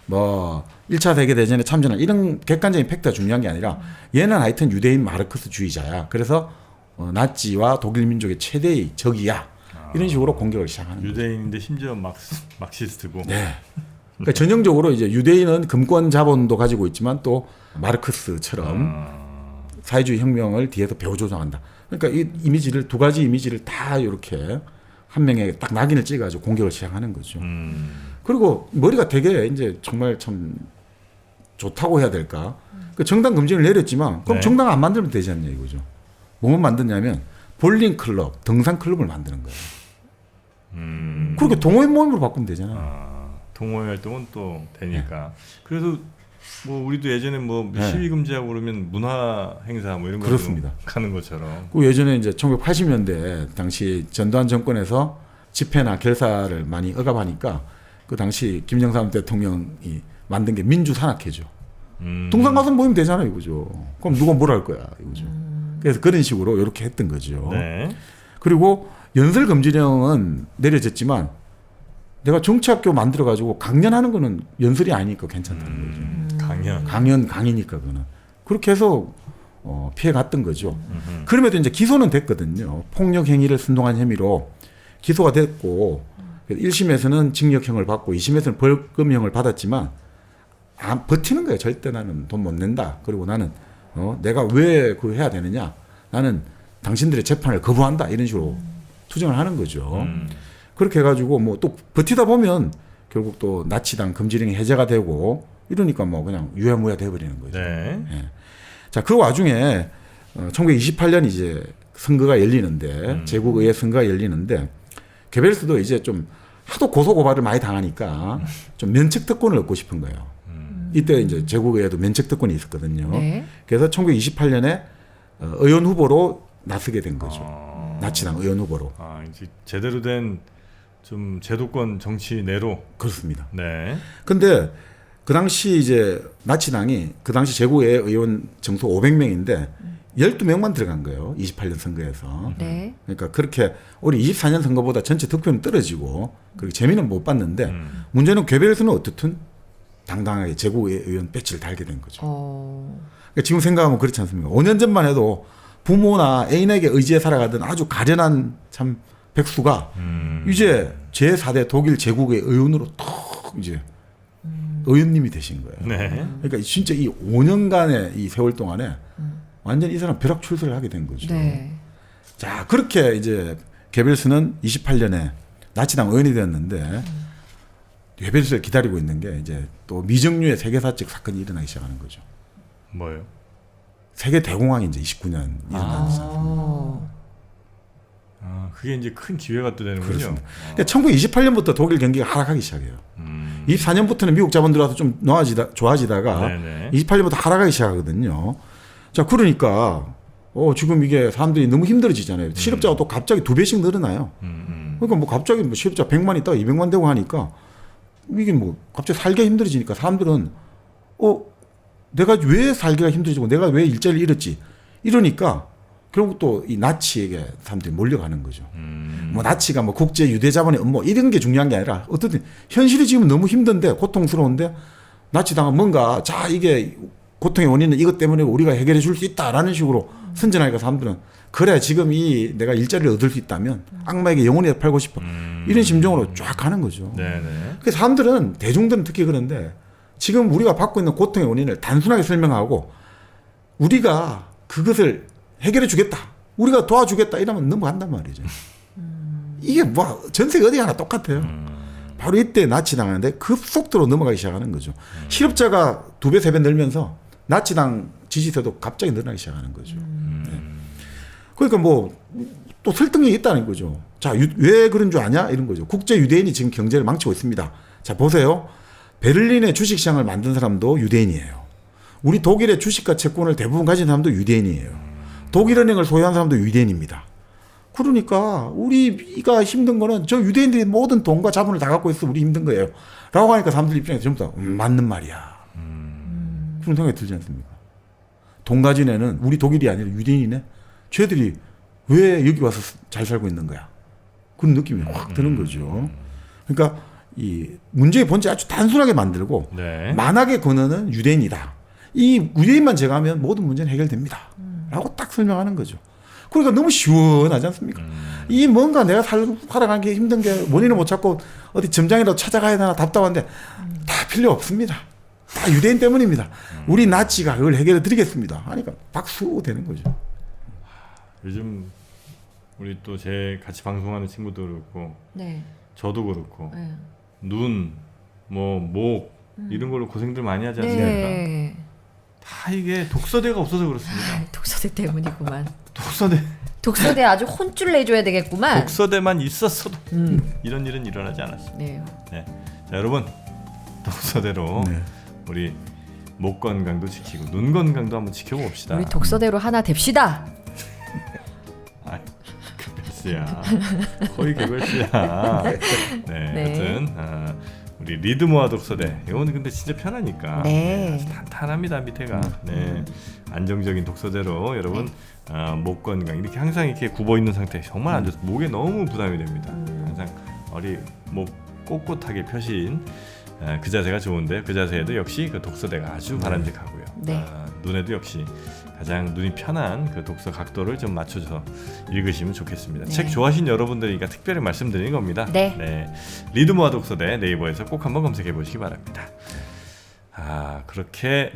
뭐 1차 세계대전에 참전한 이런 객관적인 팩트가 중요한 게 아니라 얘는 하여튼 유대인 마르크스주의자야. 그래서 나치와 독일 민족의 최대의 적이야. 이런 식으로 공격을 시작하는 거죠. 유대인인데 심지어 막시스트고. 네. 그러니까 전형적으로 이제 유대인은 금권 자본도 가지고 있지만 또 마르크스처럼 사회주의 혁명을 뒤에서 배후 조정한다. 그러니까 이 이미지를 두 가지 이미지를 다 이렇게 한 명에게 딱 낙인을 찍어가지고 공격을 시작하는 거죠. 그리고 머리가 되게 이제 정말 참 좋다고 해야 될까? 그 정당 금지를 내렸지만 그럼 네. 정당 안 만들면 되지 않냐 이거죠. 뭐만 만드냐면 볼링 클럽, 등산 클럽을 만드는 거예요. 그렇게 동호회 모임으로 바꾸면 되잖아. 아, 동호회 활동은 또 되니까. 그래서 뭐 우리도 예전에 뭐 네. 시위 금지하고 그러면 문화 행사 뭐 이런 거 그렇습니다. 가는 것처럼. 그 예전에 이제 1980년대 당시 전두환 정권에서 집회나 결사를 많이 억압하니까 그 당시 김영삼 대통령이 만든 게 민주산악회죠. 등산 가서 모이면 되잖아요, 이거죠. 그럼 누가 뭘 할 거야, 이거죠. 그래서 그런 식으로 이렇게 했던 거죠. 네. 그리고 연설 금지령은 내려졌지만 내가 정치학교 만들어 가지고 강연하는 거는 연설이 아니니까 괜찮다는 거죠. 강의니까 그거는 그렇게 해서 피해 갔던 거죠. 그럼에도 이제 기소는 됐거든요. 폭력 행위를 선동한 혐의로 기소가 됐고 1심에서는 징역형을 받고 2심에서는 벌금형을 받았지만 버티는 거예요. 절대 나는 돈 못 낸다. 그리고 나는 내가 왜 그걸 해야 되느냐. 나는 당신들의 재판을 거부한다. 이런 식으로 투쟁을 하는 거죠. 그렇게 해가지고 뭐 또 버티다 보면 결국 또 나치당 금지령이 해제가 되고 이러니까 뭐 그냥 유야무야 돼버리는 거죠. 네. 예. 자, 그 와중에 1928년 이제 선거가 열리는데 제국의회 선거가 열리는데 게벨스도 이제 좀 하도 고소고발을 많이 당하니까 좀 면책특권을 얻고 싶은 거예요. 이때 이제 제국의회도 면책특권이 있었거든요. 네. 그래서 1928년에 의원 후보로 나서게 된 거죠. 나치당 의원 후보로. 아, 이제 제대로 된 좀 제도권 정치 내로. 그렇습니다. 네. 근데 그 당시 이제 나치당이 그 당시 제국의회 의원 정수 500명인데 12명만 들어간 거예요. 28년 선거에서. 네. 그러니까 그렇게 우리 24년 선거보다 전체 득표는 떨어지고 그리고 재미는 못 봤는데 문제는 괴벨스는 어떻든 당당하게 제국의원 배지를 달게 된 거죠. 그러니까 지금 생각하면 그렇지 않습니까? 5년 전만 해도 부모나 애인에게 의지해 살아가던 아주 가련한 참 백수가 이제 제4대 독일 제국의 의원으로 탁 이제 의원님이 되신 거예요. 네. 그러니까 진짜 이 5년간의 이 세월 동안에 완전히 이 사람 벼락출세를 하게 된 거죠. 네. 자, 그렇게 이제 게벨스는 28년에 나치당 의원이 되었는데 게벨스를 기다리고 있는 게 이제 또 미정유의 세계사적 사건이 일어나기 시작하는 거죠. 뭐예요? 세계 대공황이 이제 29년 일어나죠. 그게 이제 큰 기회가 또 되는군요. 그렇습니다. 그러니까 1928년부터 독일 경기가 하락하기 시작해요. 24년부터는 미국 자본 들어와서 좀 좋아지다가 네네. 28년부터 하락하기 시작하거든요. 자, 그러니까 지금 이게 사람들이 너무 힘들어지잖아요. 실업자가 또 갑자기 2배씩 늘어나요. 그러니까 뭐 갑자기 뭐 실업자 100만 있다가 200만 되고 하니까 이게 뭐 갑자기 살기가 힘들어지니까 사람들은 내가 왜 살기가 힘들어지고 내가 왜 일자리를 잃었지 이러니까 결국 또 이 나치에게 사람들이 몰려가는 거죠. 뭐 나치가 뭐 국제 유대 자본의 음모 이런 게 중요한 게 아니라 어떻든 현실이 지금 너무 힘든데 고통스러운데 나치당은 뭔가 자 이게 고통의 원인은 이것 때문에 우리가 해결해 줄 수 있다라는 식으로 선전하니까 사람들은 그래 지금 이 내가 일자리를 얻을 수 있다면 악마에게 영혼이 팔고 싶어 이런 심정으로 쫙 가는 거죠. 네네. 그래서 사람들은 대중들은 특히 그런데 지금 우리가 받고 있는 고통의 원인을 단순하게 설명하고 우리가 그것을 해결해 주겠다. 우리가 도와주겠다. 이러면 넘어간단 말이죠. 이게 뭐 전 세계 어디 하나 똑같아요. 바로 이때 나치당하는데 급속도로 넘어가기 시작하는 거죠. 실업자가 2배, 3배 늘면서 나치당 지지세도 갑자기 늘어나기 시작하는 거죠. 네. 그러니까 뭐 또 설득력이 있다는 거죠. 자, 왜 그런 줄 아냐? 이런 거죠. 국제 유대인이 지금 경제를 망치고 있습니다. 자, 보세요. 베를린의 주식시장을 만든 사람도 유대인이에요. 우리 독일의 주식과 채권을 대부분 가진 사람도 유대인이에요. 독일은행을 소유한 사람도 유대인입니다. 그러니까 우리가 힘든 거는 저 유대인들이 모든 돈과 자본을 다 갖고 있어 우리 힘든 거예요. 라고 하니까 사람들 입장에서 전부 다 맞는 말이야. 그런 생각이 들지 않습니까? 돈 가진 애는 우리 독일이 아니라 유대인이네. 쟤들이 왜 여기 와서 잘 살고 있는 거야. 그런 느낌이 확 드는 거죠. 그러니까 이 문제의 본질 아주 단순하게 만들고 네. 만악의 근원은 유대인이다. 이 유대인만 제거하면 모든 문제는 해결됩니다. 라고 딱 설명하는 거죠. 그러니까 너무 시원하지 않습니까? 이 뭔가 내가 살아가는 게 힘든 게 원인을 못 찾고 어디 점장이라도 찾아가야 되나 답답한데 다 필요 없습니다. 다 유대인 때문입니다. 우리 나치가 그걸 해결해 드리겠습니다. 하니까 박수 되는 거죠. 요즘 우리 또 제 같이 방송하는 친구도 그렇고 네. 저도 그렇고 네. 눈, 뭐 목 이런 걸로 고생들 많이 하지 않습니까? 네. 다 이게 독서대가 없어서 그렇습니다. 아, 독서대 때문이구만. 독서대 아주 혼쭐 내줘야 되겠구만. 독서대만 있었어도 이런 일은 일어나지 않았습니다. 네. 네. 자, 여러분 독서대로 네. 우리 목 건강도 지키고 눈 건강도 한번 지켜봅시다. 우리 독서대로 하나 됩시다. 아, 개별스야. 거의 개별스야. 네, 네. 하여튼 우리 리드모아 독서대 이거는 근데 진짜 편하니까 네. 탄탄합니다 밑에가. 네, 안정적인 독서대로 여러분 목 건강 이렇게 항상 이렇게 굽어 있는 상태 정말 안 좋습니다. 목에 너무 부담이 됩니다. 항상 목 꼿꼿하게 펴신 그 자세가 좋은데 그 자세에도 역시 그 독서대가 아주 바람직하고요. 네. 눈에도 역시 가장 눈이 편한 그 독서 각도를 좀 맞춰서 읽으시면 좋겠습니다. 네. 책 좋아하신 여러분들이니까 특별히 말씀드리는 겁니다. 네. 리드모아 독서대 네이버에서 꼭 한번 검색해 보시기 바랍니다. 그렇게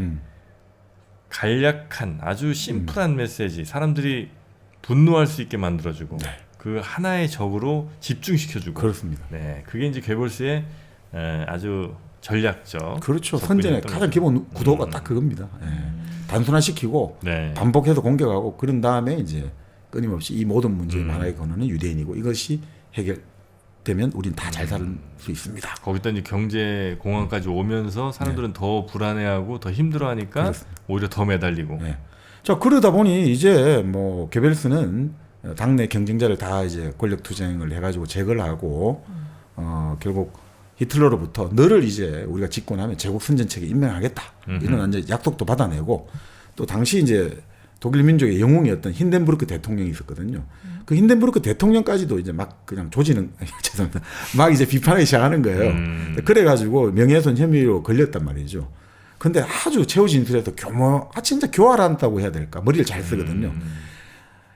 간략한 아주 심플한 메시지 사람들이 분노할 수 있게 만들어주고 그 하나의 적으로 집중시켜주고 그렇습니다. 네, 그게 이제 괴볼스의 아주 전략적 그렇죠. 선전의 가장 기본 구도가 딱 그겁니다. 단순화시키고 네. 반복해서 공격하고 그런 다음에 이제 끊임없이 이 모든 문제의 만화의 근원은 유대인이고 이것이 해결되면 우리는 다 잘 살 수 있습니다. 거기다 이제 경제 공황까지 오면서 사람들은 더 불안해하고 더 힘들어하니까 그렇습니다. 오히려 더 매달리고. 네. 자 그러다 보니 이제 뭐 게벨스는 당내 경쟁자를 다 이제 권력 투쟁을 해가지고 제거를 하고 결국 히틀러로부터 너를 이제 우리가 집권하면 제국 선전책에 임명하겠다 이런 이제 약속도 받아내고 또 당시 이제 독일 민족의 영웅이었던 힌덴부르크 대통령이 있었거든요. 그 힌덴부르크 대통령까지도 이제 막 그냥 조지는 죄송합니다. 막 이제 비판하기 시작하는 거예요. 그래가지고 명예훼손 혐의로 걸렸단 말이죠. 근데 아주 최후 진술에서 진짜 교활한다고 해야 될까 머리를 잘 쓰거든요.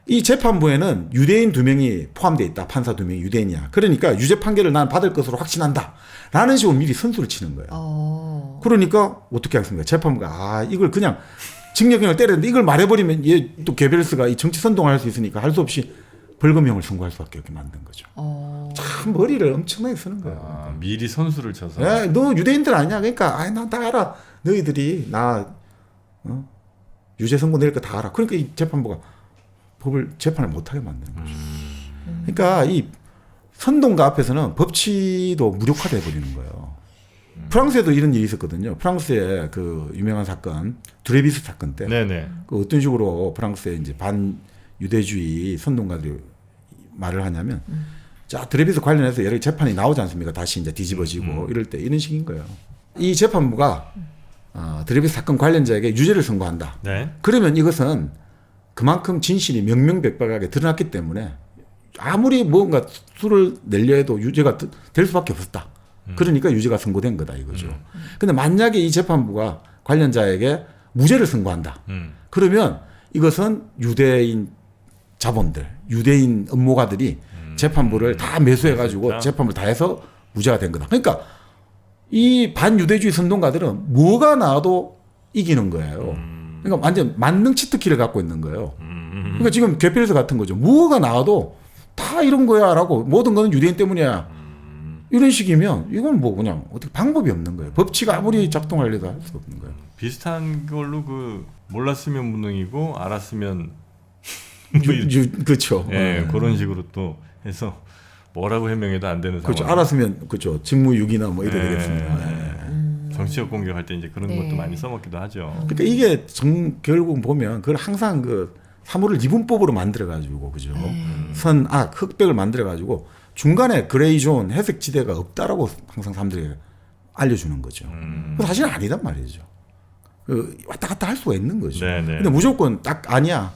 이 재판부에는 유대인 2명이 포함되어 있다. 판사 2명이 유대인이야. 그러니까 유죄 판결을 난 받을 것으로 확신한다. 라는 식으로 미리 선수를 치는 거예요. 그러니까 어떻게 하겠습니까? 재판부가 이걸 그냥 징역형을 때렸는데 이걸 말해버리면 얘 또 게벨스가 이 정치 선동을 할 수 있으니까 할 수 없이 벌금형을 선고할 수밖에 없게 만든 거죠. 참 머리를 엄청나게 쓰는 거예요. 미리 선수를 쳐서. 야, 너 유대인들 아니야? 그러니까 난 다 알아. 너희들이 나 유죄 선고 내릴 거 다 알아. 그러니까 이 재판부가 재판을 못하게 만드는 거죠. 그러니까 이 선동가 앞에서는 법치도 무력화돼 버리는 거예요. 프랑스에도 이런 일이 있었거든요. 프랑스의 그 유명한 사건 드레비스 사건 때 그 어떤 식으로 프랑스의 이제 반유대주의 선동가들이 말을 하냐면 자 드레비스 관련해서 여러 재판이 나오지 않습니까? 다시 이제 뒤집어지고 이럴 때 이런 식인 거예요. 이 재판부가 드레비스 사건 관련자에게 유죄를 선고한다. 그러면 이것은 그만큼 진실이 명명백백하게 드러났기 때문에 아무리 뭔가 수를 내려 해도 유죄가 될 수밖에 없었다. 그러니까 유죄가 선고된 거다 이거죠. 근데 만약에 이 재판부가 관련자에게 무죄를 선고한다. 그러면 이것은 유대인 자본들, 유대인 업무가들이 재판부를 다 매수해가지고 재판부를 다 해서 무죄가 된 거다. 그러니까 이 반유대주의 선동가들은 뭐가 나와도 이기는 거예요. 그러니까 완전 만능 치트키를 갖고 있는 거예요. 그러니까 지금 게펠스 같은 거죠. 뭐가 나와도 다 이런 거야라고 모든 거는 유대인 때문이야. 이런 식이면 이건 뭐 그냥 어떻게 방법이 없는 거예요. 법치가 아무리 작동하려도 할 수 없는 거예요. 비슷한 걸로 몰랐으면 무능이고 알았으면 그렇죠. 그런 식으로 또 해서 뭐라고 해명해도 안 되는 그렇죠. 상황. 알았으면 그렇죠. 직무유기나 뭐 이래 되겠습니다. 정치적 공격할 때 이제 그런 것도 많이 써먹기도 하죠. 그러니까 이게 결국 보면 그걸 항상 그 사물을 이분법으로 만들어 가지고 그죠. 선악 흑백을 만들어 가지고 중간에 그레이 존 해석 지대가 없다라고 항상 사람들이 알려주는 거죠. 사실은 아니단 말이죠. 왔다 갔다 할 수가 있는 거죠. 근데 무조건 딱 아니야.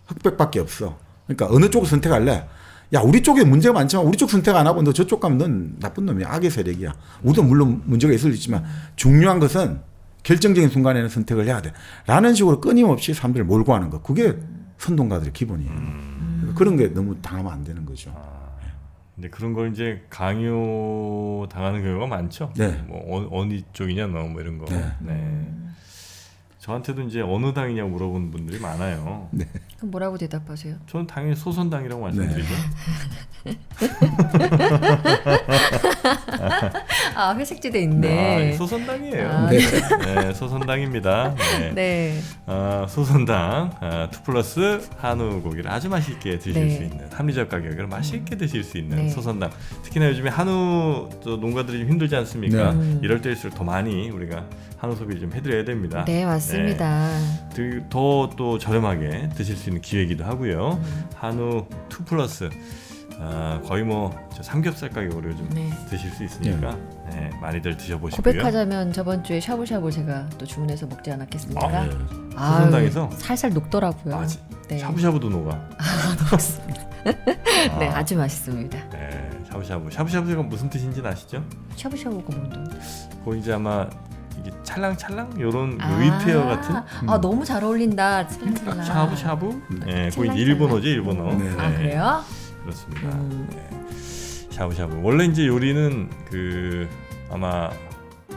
흑백밖에 없어. 그러니까 어느 쪽을 선택할래? 야 우리 쪽에 문제가 많지만 우리 쪽 선택 안 하고 너 저쪽 가면 넌 나쁜 놈이야. 악의 세력이야. 우리도 물론 문제가 있을 수 있지만 중요한 것은 결정적인 순간에는 선택을 해야 돼. 라는 식으로 끊임없이 사람들을 몰고 하는 거. 그게 선동가들의 기본이에요. 그런 게 너무 당하면 안 되는 거죠. 근데 그런 걸 이제 강요 당하는 경우가 많죠. 뭐 어느 쪽이냐 너 뭐 이런 거. 저한테도 이제 어느 당이냐고 물어보는 분들이 많아요. 네. 그럼 뭐라고 대답하세요? 저는 당연히 소선당이라고 말씀드리죠. 아, 회색지대 있네. 소선당이에요. 아, 네, 소선당입니다. 네. 네. 소선당 2+ 한우 고기를 아주 맛있게 드실 네. 수 있는 합리적 가격으로 맛있게 드실 수 있는 네. 소선당. 특히나 요즘에 한우 또 농가들이 좀 힘들지 않습니까? 네. 이럴 때일수록 더 많이 우리가 한우 소비를 좀 해드려야 됩니다. 네, 맞습니다. 더 또 저렴하게 드실 수 있는 기회이기도 하고요. 한우 2+, 거의 뭐 삼겹살 가격으로 요즘 네. 드실 수 있으니까 네, 많이들 드셔보시고요. 고백하자면 저번 주에 샤브샤브 제가 또 주문해서 먹지 않았겠습니까? 아, 네. 아유, 소선당에서? 살살 녹더라고요. 아, 네. 샤브샤브도 녹아. 네, 아주 맛있습니다. 네, 샤브샤브가 무슨 뜻인지는 아시죠? 샤브샤브가 뭔데? 거기 이제 아마 이게 찰랑찰랑 요런 의태어 같은 아, 너무 잘 어울린다. 찰랑찰랑. 샤브샤브? 네, 거기 찰랑찰랑. 일본어죠, 일본어. 네. 아, 그래요? 그렇습니다. 네. 샤브샤브. 원래 이제 요리는 그 아마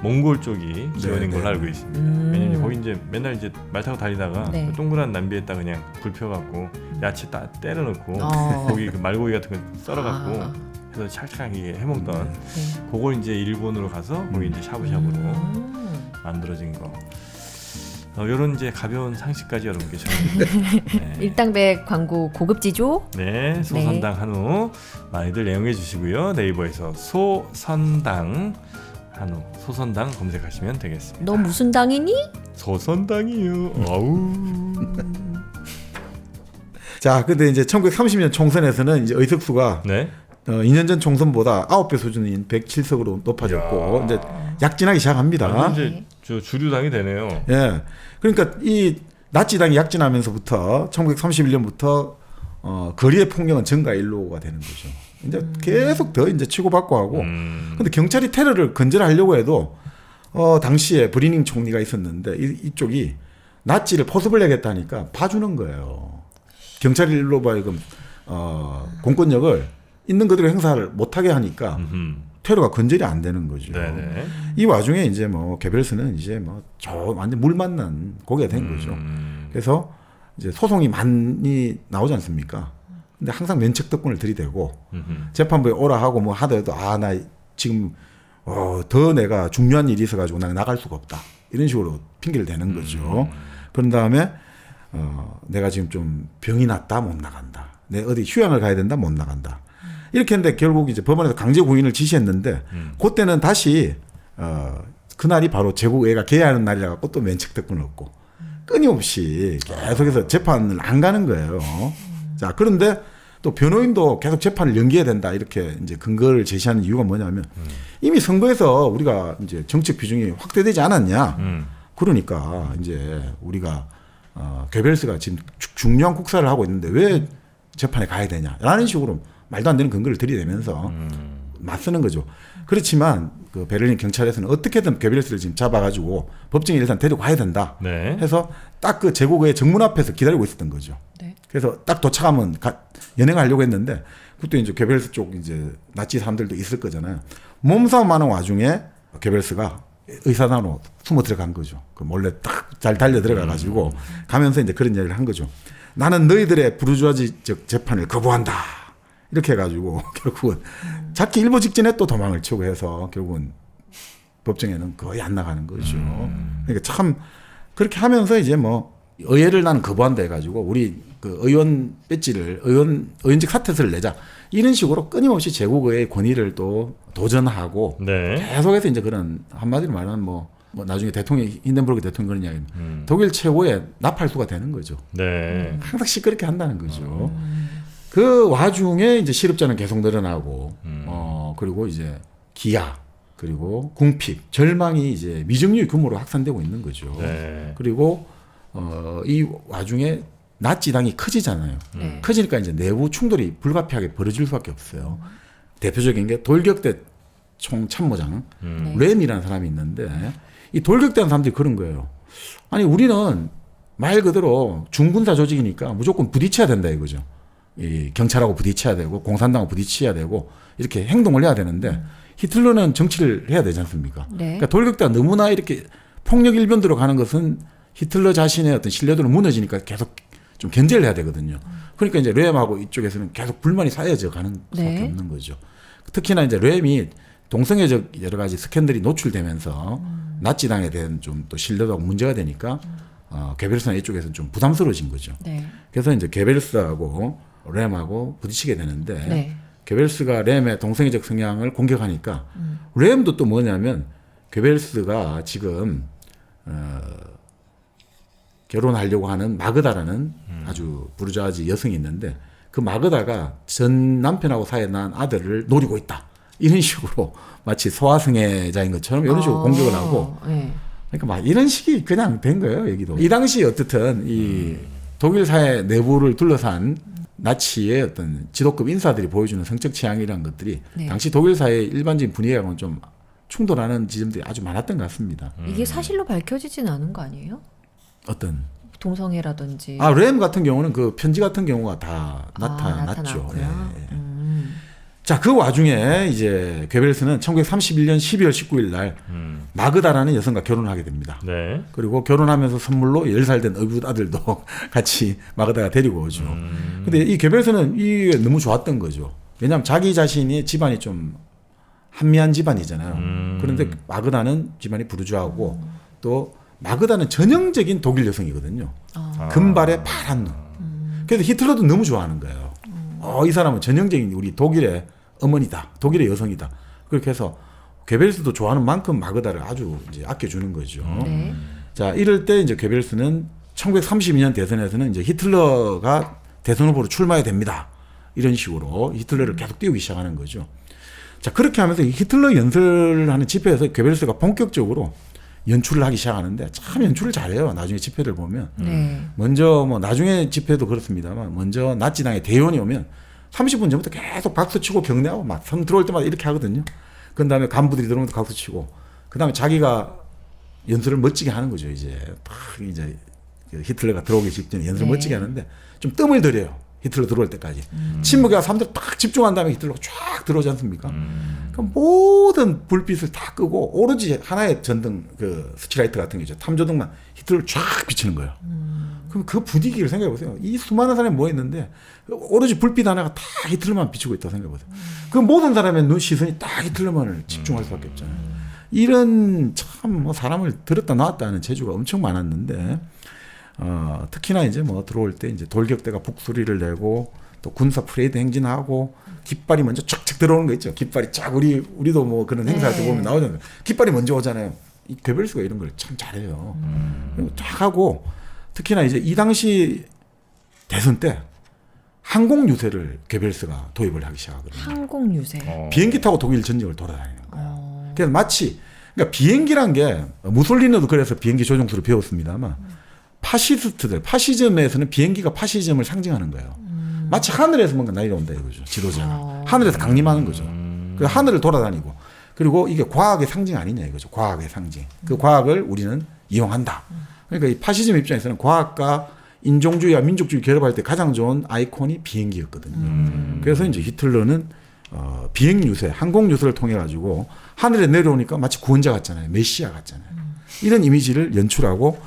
몽골 쪽이 기원인 걸로 알고 있습니다. 왜냐면 거기 이제 맨날 이제 말 타고 다니다가 네. 그 동그란 냄비에다 그냥 불 펴갖고 야채 딱 때려 넣고 어. 고기 그 말고기 같은 거 썰어갖고 아. 해서 찰칵하게 해먹던 네. 그걸 이제 일본으로 가서 거기 이제 샤브샤브로 만들어진 거. 이런 이제 가벼운 상식까지 여러분께 전해드립니다. 네. 일당백 광고 고급지죠? 네, 소선당 한우 많이들 애용해 주시고요. 네이버에서 소선당 한우, 소선당 검색하시면 되겠습니다. 너 무슨 당이니? 소선당이요. 아우. 자, 근데 이제 1930년 총선에서는 이제 의석수가 네. 2년 전 총선보다 9배 수준인 107석으로 높아졌고 이제 약진하기 시작합니다. 이제 저 주류당이 되네요. 예. 그러니까 이 나치당이 약진하면서부터 1931년부터 거리의 폭력은 증가일로가 되는 거죠. 이제 계속 더 이제 치고받고 하고. 근데 경찰이 테러를 근절하려고 해도 당시에 브리닝 총리가 있었는데 이쪽이 나치를 포섭을 내겠다니까 봐주는 거예요. 경찰이 일로 봐야금 공권력을 있는 그대로 행사를 못하게 하니까 테러가 근절이 안 되는 거죠. 네네. 이 와중에 이제 뭐 개별스는 이제 뭐 완전 물 만난 고기가 된 거죠. 그래서 이제 소송이 많이 나오지 않습니까? 근데 항상 면책특권을 들이대고 재판부에 오라 하고 뭐 하더라도 나 지금 더 내가 중요한 일이 있어가지고 나는 나갈 수가 없다 이런 식으로 핑계를 대는 거죠. 그런 다음에 내가 지금 좀 병이 났다 못 나간다. 내 어디 휴양을 가야 된다 못 나간다. 이렇게 했는데 결국 이제 법원에서 강제 구인을 지시했는데 그때는 다시 그날이 바로 제국의회가 개회하는 날이라 갖고 또 면책특권을 얻고 끊임없이 계속해서 재판을 안 가는 거예요. 자, 그런데 또 변호인도 계속 재판을 연기해야 된다 이렇게 이제 근거를 제시하는 이유가 뭐냐면 이미 선거에서 우리가 이제 정책 비중이 확대되지 않았냐. 그러니까 이제 우리가 괴벨스가 지금 중요한 국사를 하고 있는데 왜 재판에 가야 되냐라는 식으로 말도 안 되는 근거를 들이대면서 맞서는 거죠. 그렇지만 그 베를린 경찰에서는 어떻게든 괴벨스를 지금 잡아가지고 법정에 일단 데리고 가야 된다. 네. 해서 딱 그 제국의 정문 앞에서 기다리고 있었던 거죠. 네. 그래서 딱 도착하면 연행하려고 했는데 그때 이제 괴벨스 쪽 이제 나치 사람들도 있을 거잖아요. 몸싸움하는 와중에 괴벨스가 의사단으로 숨어 들어간 거죠. 그 몰래 딱 잘 달려 들어가가지고 가면서 이제 그런 이야기를 한 거죠. 나는 너희들의 부르주아지적 재판을 거부한다. 이렇게 해가지고 결국은 잡기 일보 직전에 또 도망을 치고 해서 결국은 법정에는 거의 안 나가는 거죠. 그러니까 참 그렇게 하면서 이제 뭐 의회를 나는 거부한다 해가지고 우리 그 의원 배지를 의원직 사퇴서를 내자 이런 식으로 끊임없이 제국의 권위를 또 도전하고 네. 계속해서 이제 그런 한마디로 말하면 뭐 나중에 대통령 힌덴부르크 대통령 그런 이야기 독일 최고의 나팔수가 되는 거죠. 네. 항상 시끄럽게 한다는 거죠. 그 와중에 이제 실업자는 계속 늘어나고 그리고 이제 기아 그리고 궁핍 절망이 이제 미정유의 규모로 확산되고 있는 거죠. 네. 그리고 이 와중에 나치당이 커지잖아요. 커지니까 이제 내부 충돌이 불가피하게 벌어질 수밖에 없어요. 대표적인 게 돌격대 총참모장 렘이라는 사람이 있는데 이 돌격대한 사람들이 그런 거예요. 아니 우리는 말 그대로 중군사 조직이니까 무조건 부딪혀야 된다 이거죠. 이 경찰하고 부딪혀야 되고 공산당하고 부딪혀야 되고 이렇게 행동을 해야 되는데 히틀러는 정치를 해야 되지 않습니까? 네. 그러니까 돌격대가 너무나 이렇게 폭력 일변도로 가는 것은 히틀러 자신의 어떤 신뢰도는 무너지니까 계속 좀 견제를 해야 되거든요. 그러니까 이제 램하고 이쪽에서는 계속 불만이 쌓여져 가는 수밖에 네. 없는 거죠. 특히나 이제 램이 동성애적 여러 가지 스캔들이 노출되면서 나치당에 대한 좀 또 신뢰도가 문제가 되니까 게베르스나 이쪽에서는 좀 부담스러워진 거죠. 네. 그래서 이제 게베르스하고 램하고 부딪히게 되는데 네. 게베르스가 램의 동성애적 성향을 공격하니까 램도 또 뭐냐면 게베르스가 지금 결혼하려고 하는 마그다라는 아주 부르주아지 여성이 있는데 그 마그다가 전 남편하고 사이에 난 아들을 노리고 있다. 이런 식으로 마치 소아성애자인 것처럼 이런 식으로 공격을 하고 네. 그러니까 막 이런 식이 그냥 된 거예요. 여기도. 이 당시 어떻든 이 독일 사회 내부를 둘러싼 나치의 어떤 지도급 인사들이 보여주는 성적 취향이라는 것들이 네. 당시 독일 사회의 일반적인 분위기하고는 좀 충돌하는 지점들이 아주 많았던 것 같습니다. 이게 사실로 밝혀지진 않은 거 아니에요? 어떤 동성애라든지. 램 같은 경우는 그 편지 같은 경우가 다 나타났죠. 나타났고요. 예, 예. 자, 그 와중에 이제 괴벨스는 1931년 12월 19일 날 마그다라는 여성과 결혼을 하게 됩니다. 네. 그리고 결혼하면서 선물로 10살 된 어부 아들도 같이 마그다가 데리고 오죠. 근데 이 괴벨스는 이게 너무 좋았던 거죠. 왜냐하면 자기 자신이 집안이 좀 한미한 집안이잖아요. 그런데 마그다는 집안이 부르주아하고 또 마그다는 전형적인 독일 여성이거든요. 금발에 파란 눈. 그래서 히틀러도 너무 좋아하는 거예요. 이 사람은 전형적인 우리 독일의 어머니다. 독일의 여성이다. 그렇게 해서 괴벨스도 좋아하는 만큼 마그다를 아주 이제 아껴주는 거죠. 네. 자, 이럴 때 이제 괴벨스는 1932년 대선에서는 이제 히틀러가 대선 후보로 출마해야 됩니다. 이런 식으로 히틀러를 계속 띄우기 시작하는 거죠. 자, 그렇게 하면서 히틀러 연설을 하는 집회에서 괴벨스가 본격적으로 연출을 하기 시작하는데 참 연출을 잘해요. 나중에 집회를 보면. 네. 먼저 뭐 나중에 집회도 그렇습니다만 먼저 나치당의 대원이 오면 30분 전부터 계속 박수치고 경례하고 막 선 들어올 때마다 이렇게 하거든요. 그 다음에 간부들이 들어오면 박수치고 그 다음에 자기가 연설을 멋지게 하는 거죠. 이제 딱 이제 히틀러가 들어오기 직전에 연설을 네. 멋지게 하는데 좀 뜸을 들여요. 히틀러 들어올 때까지. 침묵에 사람들 딱 집중한 다음에 히틀러가 쫙 들어오지 않습니까? 그럼 모든 불빛을 다 끄고 오로지 하나의 전등 그 스치라이트 같은 게 있죠. 탐조등만 히틀러를 쫙 비치는 거예요. 그럼 그 분위기를 생각해 보세요. 이 수많은 사람이 모였는데 오로지 불빛 하나가 다 히틀러만 비추고 있다고 생각해 보세요. 그 모든 사람의 눈 시선이 딱 히틀러만을 집중할 수밖에 없잖아요. 이런 참 뭐 사람을 들었다 놨다 하는 재주가 엄청 많았는데 특히나 이제 뭐 들어올 때 이제 돌격대가 북소리를 내고 또 군사 프레이드 행진하고 깃발이 먼저 쫙쫙 들어오는 거 있죠. 깃발이 쫙 우리도 뭐 그런 행사할 때 보면 나오잖아요. 깃발이 먼저 오잖아요. 이 괴벨스가 이런 걸 참 잘해요. 쫙 하고 특히나 이제 이 당시 대선 때 항공 유세를 괴벨스가 도입을 하기 시작하거든요. 항공 유세. 비행기 타고 독일 전역을 돌아다니는 거예요. 그래서 마치 그러니까 비행기란 게 무솔리니도 그래서 비행기 조종수를 배웠습니다만 파시스트들 파시즘에서는 비행기가 파시즘을 상징하는 거예요. 마치 하늘에서 뭔가 날려온다 이거죠. 지도자가 하늘에서 강림하는 거죠. 그 하늘을 돌아다니고 그리고 이게 과학의 상징 아니냐 이거죠. 과학의 상징. 그 과학을 우리는 이용한다. 그러니까 이 파시즘 입장에서는 과학과 인종주의와 민족주의 결합할 때 가장 좋은 아이콘이 비행기였거든요. 그래서 이제 히틀러는 비행 유세, 항공 유세를 통해 가지고 하늘에 내려오니까 마치 구원자 같잖아요, 메시아 같잖아요. 이런 이미지를 연출하고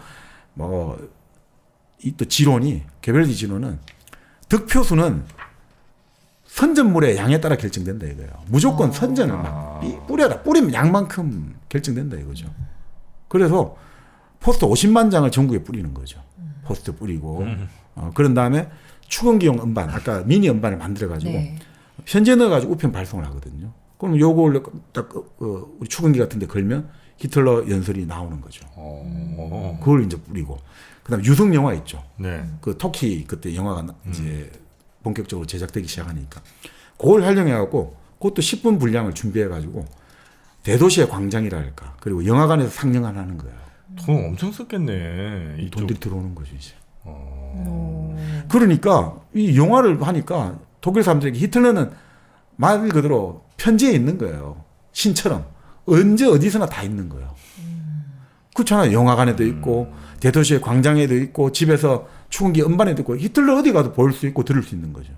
이 또 지론이 게벨리 지론은 득표수는 선전물의 양에 따라 결정된다 이거예요. 무조건 선전을 막 뿌려라, 뿌리면 양만큼 결정된다 이거죠. 그래서 포스터 50만 장을 전국에 뿌리는 거죠. 포스터 뿌리고 그런 다음에 축원기용 음반, 아까 미니 음반을 만들어가지고 네. 현재 넣어가지고 우편 발송을 하거든요. 그럼 요걸 딱 우리 축원기 같은데 걸면 히틀러 연설이 나오는 거죠. 그걸 이제 뿌리고 그다음 유성 영화 있죠. 네. 그 터키 그때 영화가 이제 본격적으로 제작되기 시작하니까 그걸 활용해갖고 그것도 10분 분량을 준비해가지고 대도시의 광장이랄까 그리고 영화관에서 상영을 하는 거예요. 돈 엄청 썼겠네. 이쪽. 돈들이 들어오는 거죠 이제. 그러니까 이 영화를 하니까 독일 사람들에게 히틀러는 말 그대로 편지에 있는 거예요. 신처럼 언제 어디서나 다 있는 거예요. 그렇잖아요. 영화관에도 있고 대도시의 광장에도 있고 집에서 축원기 음반에도 있고 히틀러 어디 가도 볼 수 있고 들을 수 있는 거죠.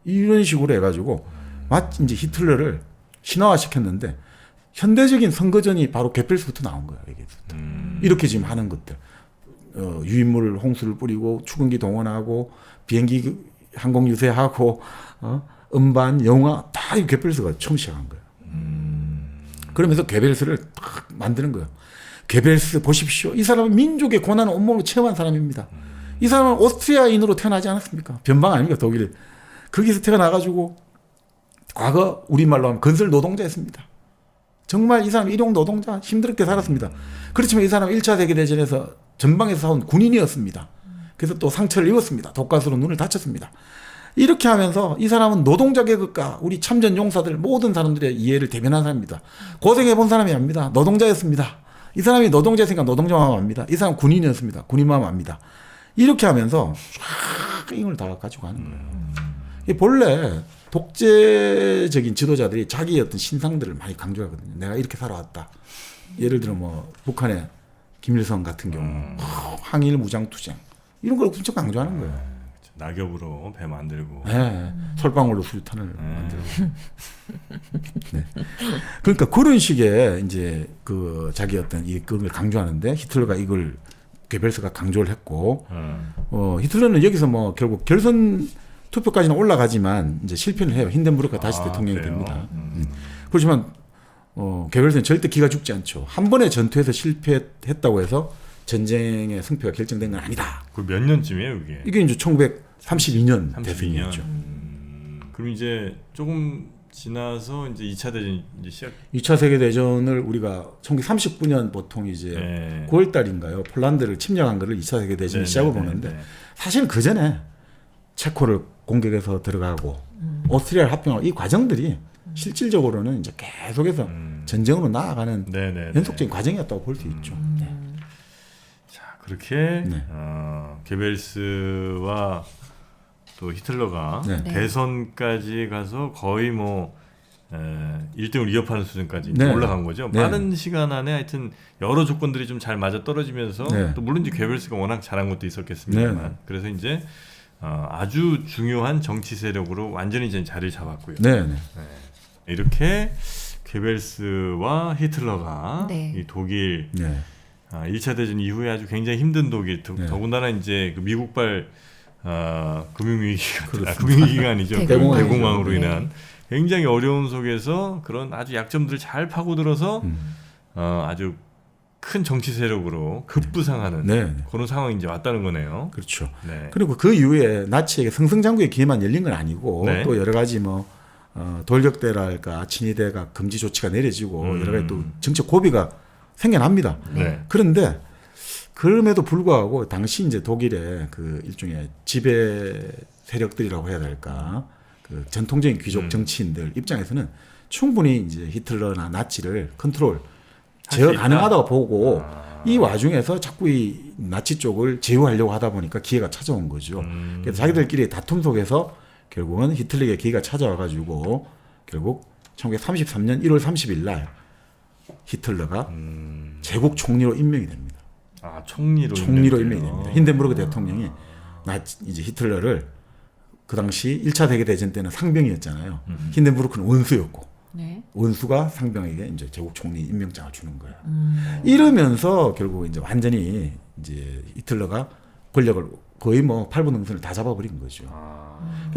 이런 식으로 해가지고 마치 이제 히틀러를 신화화시켰는데 현대적인 선거전이 바로 게펠스부터 나온 거예요. 이게 이렇게 지금 하는 것들. 유인물 홍수를 뿌리고 추궁기 동원하고 비행기 항공 유세하고 음반 영화 다 이 괴벨스가 처음 시작한 거예요. 그러면서 괴벨스를 딱 만드는 거예요. 괴벨스 보십시오. 이 사람은 민족의 고난을 온몸으로 체험한 사람입니다. 이 사람은 오스트리아인으로 태어나지 않았습니까? 변방 아닙니까? 독일. 거기서 태어나가지고 과거 우리말로 하면 건설 노동자였습니다. 정말 이 사람 일용 노동자 힘들게 살았습니다. 그렇지만 이 사람은 1차 세계대전에서 전방에서 싸운 군인이었습니다. 그래서 또 상처를 입었습니다. 독가스로 눈을 다쳤습니다. 이렇게 하면서 이 사람은 노동자 계급과 우리 참전 용사들 모든 사람들의 이해를 대변한 사람입니다. 고생해본 사람이 압니다. 노동자였습니다. 이 사람이 노동자였으니까 노동자 마음 압니다. 이 사람 군인이었습니다. 군인 마음 압니다. 이렇게 하면서 쫙 힘을 다 가지고 가는 거예요. 이게 본래 독재적인 지도자들이 자기의 어떤 신상들을 많이 강조하거든요. 내가 이렇게 살아왔다. 예를 들어 뭐 북한의 김일성 같은 경우 항일 무장투쟁 이런 걸 엄청 강조하는 거예요. 낙엽으로 배 만들고, 네, 솔방울로 수류탄을 만들고. 네. 그러니까 그런 식의 이제 그 자기 어떤 그걸 강조하는데 히틀러가 이걸 괴벨스가 강조를 했고, 히틀러는 여기서 뭐 결국 결선 투표까지는 올라가지만 이제 실패를 해요. 힌덴부르크가 다시 대통령이 그래요? 됩니다. 그렇지만 괴벨스는 절대 기가 죽지 않죠. 한 번의 전투에서 실패했다고 해서 전쟁의 승패가 결정된 건 아니다. 그 몇 년쯤이에요, 이게? 이게 이제 1932년 대선이었죠. 그럼 이제 조금 지나서 이제 2차 대전 이제 시작. 2차 세계 대전을 우리가 1939년 보통 이제 9월 달인가요? 폴란드를 침략한 거를 2차 세계 대전 시작을 보는데 사실 그 전에 체코를 공격해서 들어가고 오스트리아를 합병하고 이 과정들이 실질적으로는 이제 계속해서 전쟁으로 나아가는 연속적인 과정이었다고 볼 수 있죠. 자, 그렇게 괴벨스와 또 히틀러가 대선까지 가서 거의 뭐 1등을 위협하는 수준까지 올라간 거죠. 빠른 시간 안에 하여튼 여러 조건들이 좀 잘 맞아 떨어지면서 또 물론 이제 괴벨스가 워낙 잘한 것도 있었겠습니다만 그래서 이제 아주 중요한 정치 세력으로 완전히 이제 자리를 잡았고요. 이렇게 괴벨스와 히틀러가 이 독일 1차 대전 이후에 아주 굉장히 힘든 독일 더군다나 이제 그 미국발 금융위기가 아니죠. 대공황으로 인한 굉장히 어려운 속에서 그런 아주 약점들을 잘 파고들어서 아주 큰 정치 세력으로 급부상하는 그런 상황이 이제 왔다는 거네요. 그렇죠. 그리고 그 이후에 나치에게 승승장구의 기회만 열린 건 아니고 또 여러 가지 뭐 돌격대랄까 친위대가 금지 조치가 내려지고 여러 가지 또 정치 고비가 생겨납니다. 그런데 그럼에도 불구하고 당시 이제 독일의 그 일종의 지배 세력들이라고 해야 될까 그 전통적인 귀족 정치인들 입장에서는 충분히 이제 히틀러나 나치를 제어 가능하다고 보고 이 와중에서 자꾸 이 나치 쪽을 제어하려고 하다 보니까 기회가 찾아온 거죠. 그래서 자기들끼리 다툼 속에서 결국은 히틀러에게 기회가 찾아와가지고 결국 1933년 1월 30일 날 히틀러가 제국 총리로 임명이 됩니다. 총리로 임명이 됩니다. 힌덴부르크 대통령이 이제 히틀러를 그 당시 1차 세계대전 때는 상병이었잖아요. 힌덴부르크는 원수였고 원수가 상병에게 이제 제국 총리 임명장을 주는 거예요. 이러면서 결국 이제 완전히 이제 히틀러가 권력을 거의 뭐 8분 능선을 다 잡아버린 거죠.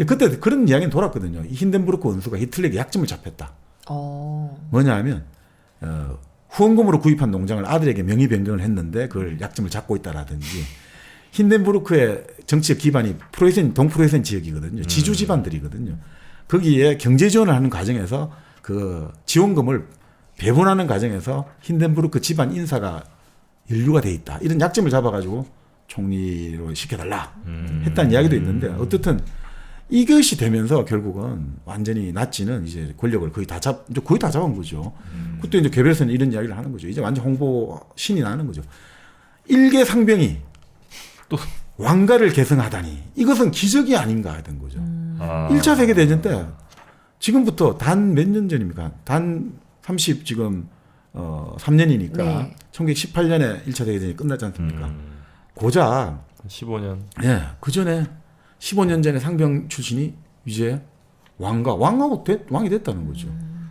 그때 그런 이야기는 돌았거든요. 이 힌덴부르크 원수가 히틀러에게 약점을 잡혔다. 뭐냐 하면 후원금으로 구입한 농장을 아들에게 명의 변경을 했는데 그걸 약점을 잡고 있다라든지 힌덴부르크의 정치적 기반이 동프로이센 지역이거든요. 지주 집안들이거든요. 거기에 경제 지원을 하는 과정에서 그 지원금을 배분하는 과정에서 힌덴부르크 집안 인사가 연루가 돼 있다. 이런 약점을 잡아가지고 총리로 시켜달라 했다는 이야기도 있는데 어떻든 이것이 되면서 결국은 완전히 나치는 이제 권력을 거의 다 잡은 거죠. 그때 이제 괴벨스는 이런 이야기를 하는 거죠. 이제 완전 홍보 신이 나는 거죠. 일개 상병이 또 왕가를 계승하다니 이것은 기적이 아닌가 하던 거죠. 1차 세계대전 때 지금부터 단 몇 년 전입니까? 단 30 지금 3년이니까 1918년에 1차 세계대전이 끝났지 않습니까? 고작 15년. 그 전에 15년 전에 상병 출신이 이제 왕이 됐다는 거죠.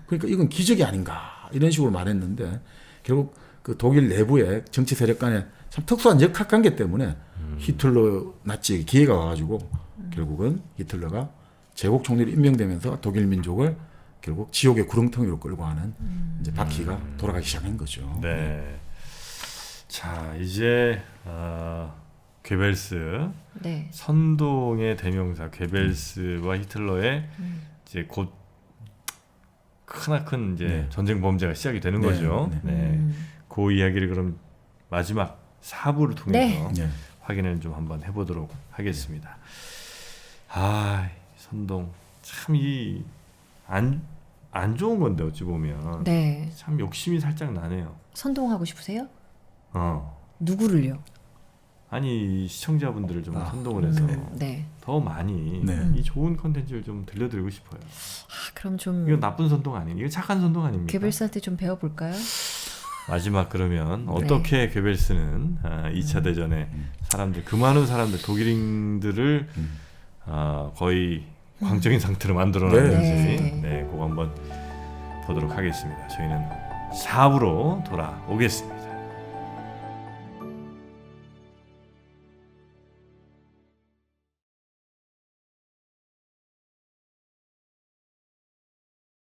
그러니까 이건 기적이 아닌가 이런 식으로 말했는데 결국 그 독일 내부의 정치 세력 간의 참 특수한 역학관계 때문에 히틀러 나치 기회가 와가지고 결국은 히틀러가 제국 총리로 임명되면서 독일 민족을 결국 지옥의 구렁텅이로 끌고 가는 이제 바퀴가 돌아가기 시작한 거죠. 네. 자 이제 괴벨스 네. 선동의 대명사 괴벨스와 히틀러의 이제 곧 크나큰 이제 네. 전쟁 범죄가 시작이 되는 네, 거죠. 네. 네. 그 이야기를 그럼 마지막 4부를 통해서 네. 확인을 좀 한번 해보도록 하겠습니다. 아 선동 참 이 안 좋은 건데 어찌 보면 네. 참 욕심이 살짝 나네요. 선동하고 싶으세요? 누구를요? 아니 시청자분들을 좀 선동을 해서 네. 더 많이 네. 이 좋은 컨텐츠를 좀 들려드리고 싶어요. 그럼 좀 이건 나쁜 선동 아니에요. 이거 착한 선동 아닙니까? 괴벨스한테 좀 배워볼까요? 마지막 그러면 어떻게 괴벨스는 2차 대전에 사람들 그 많은 사람들 독일인들을 거의 광적인 상태로 만들어놨는지 네, 그거 한번 보도록 하겠습니다. 저희는 4부로 돌아오겠습니다.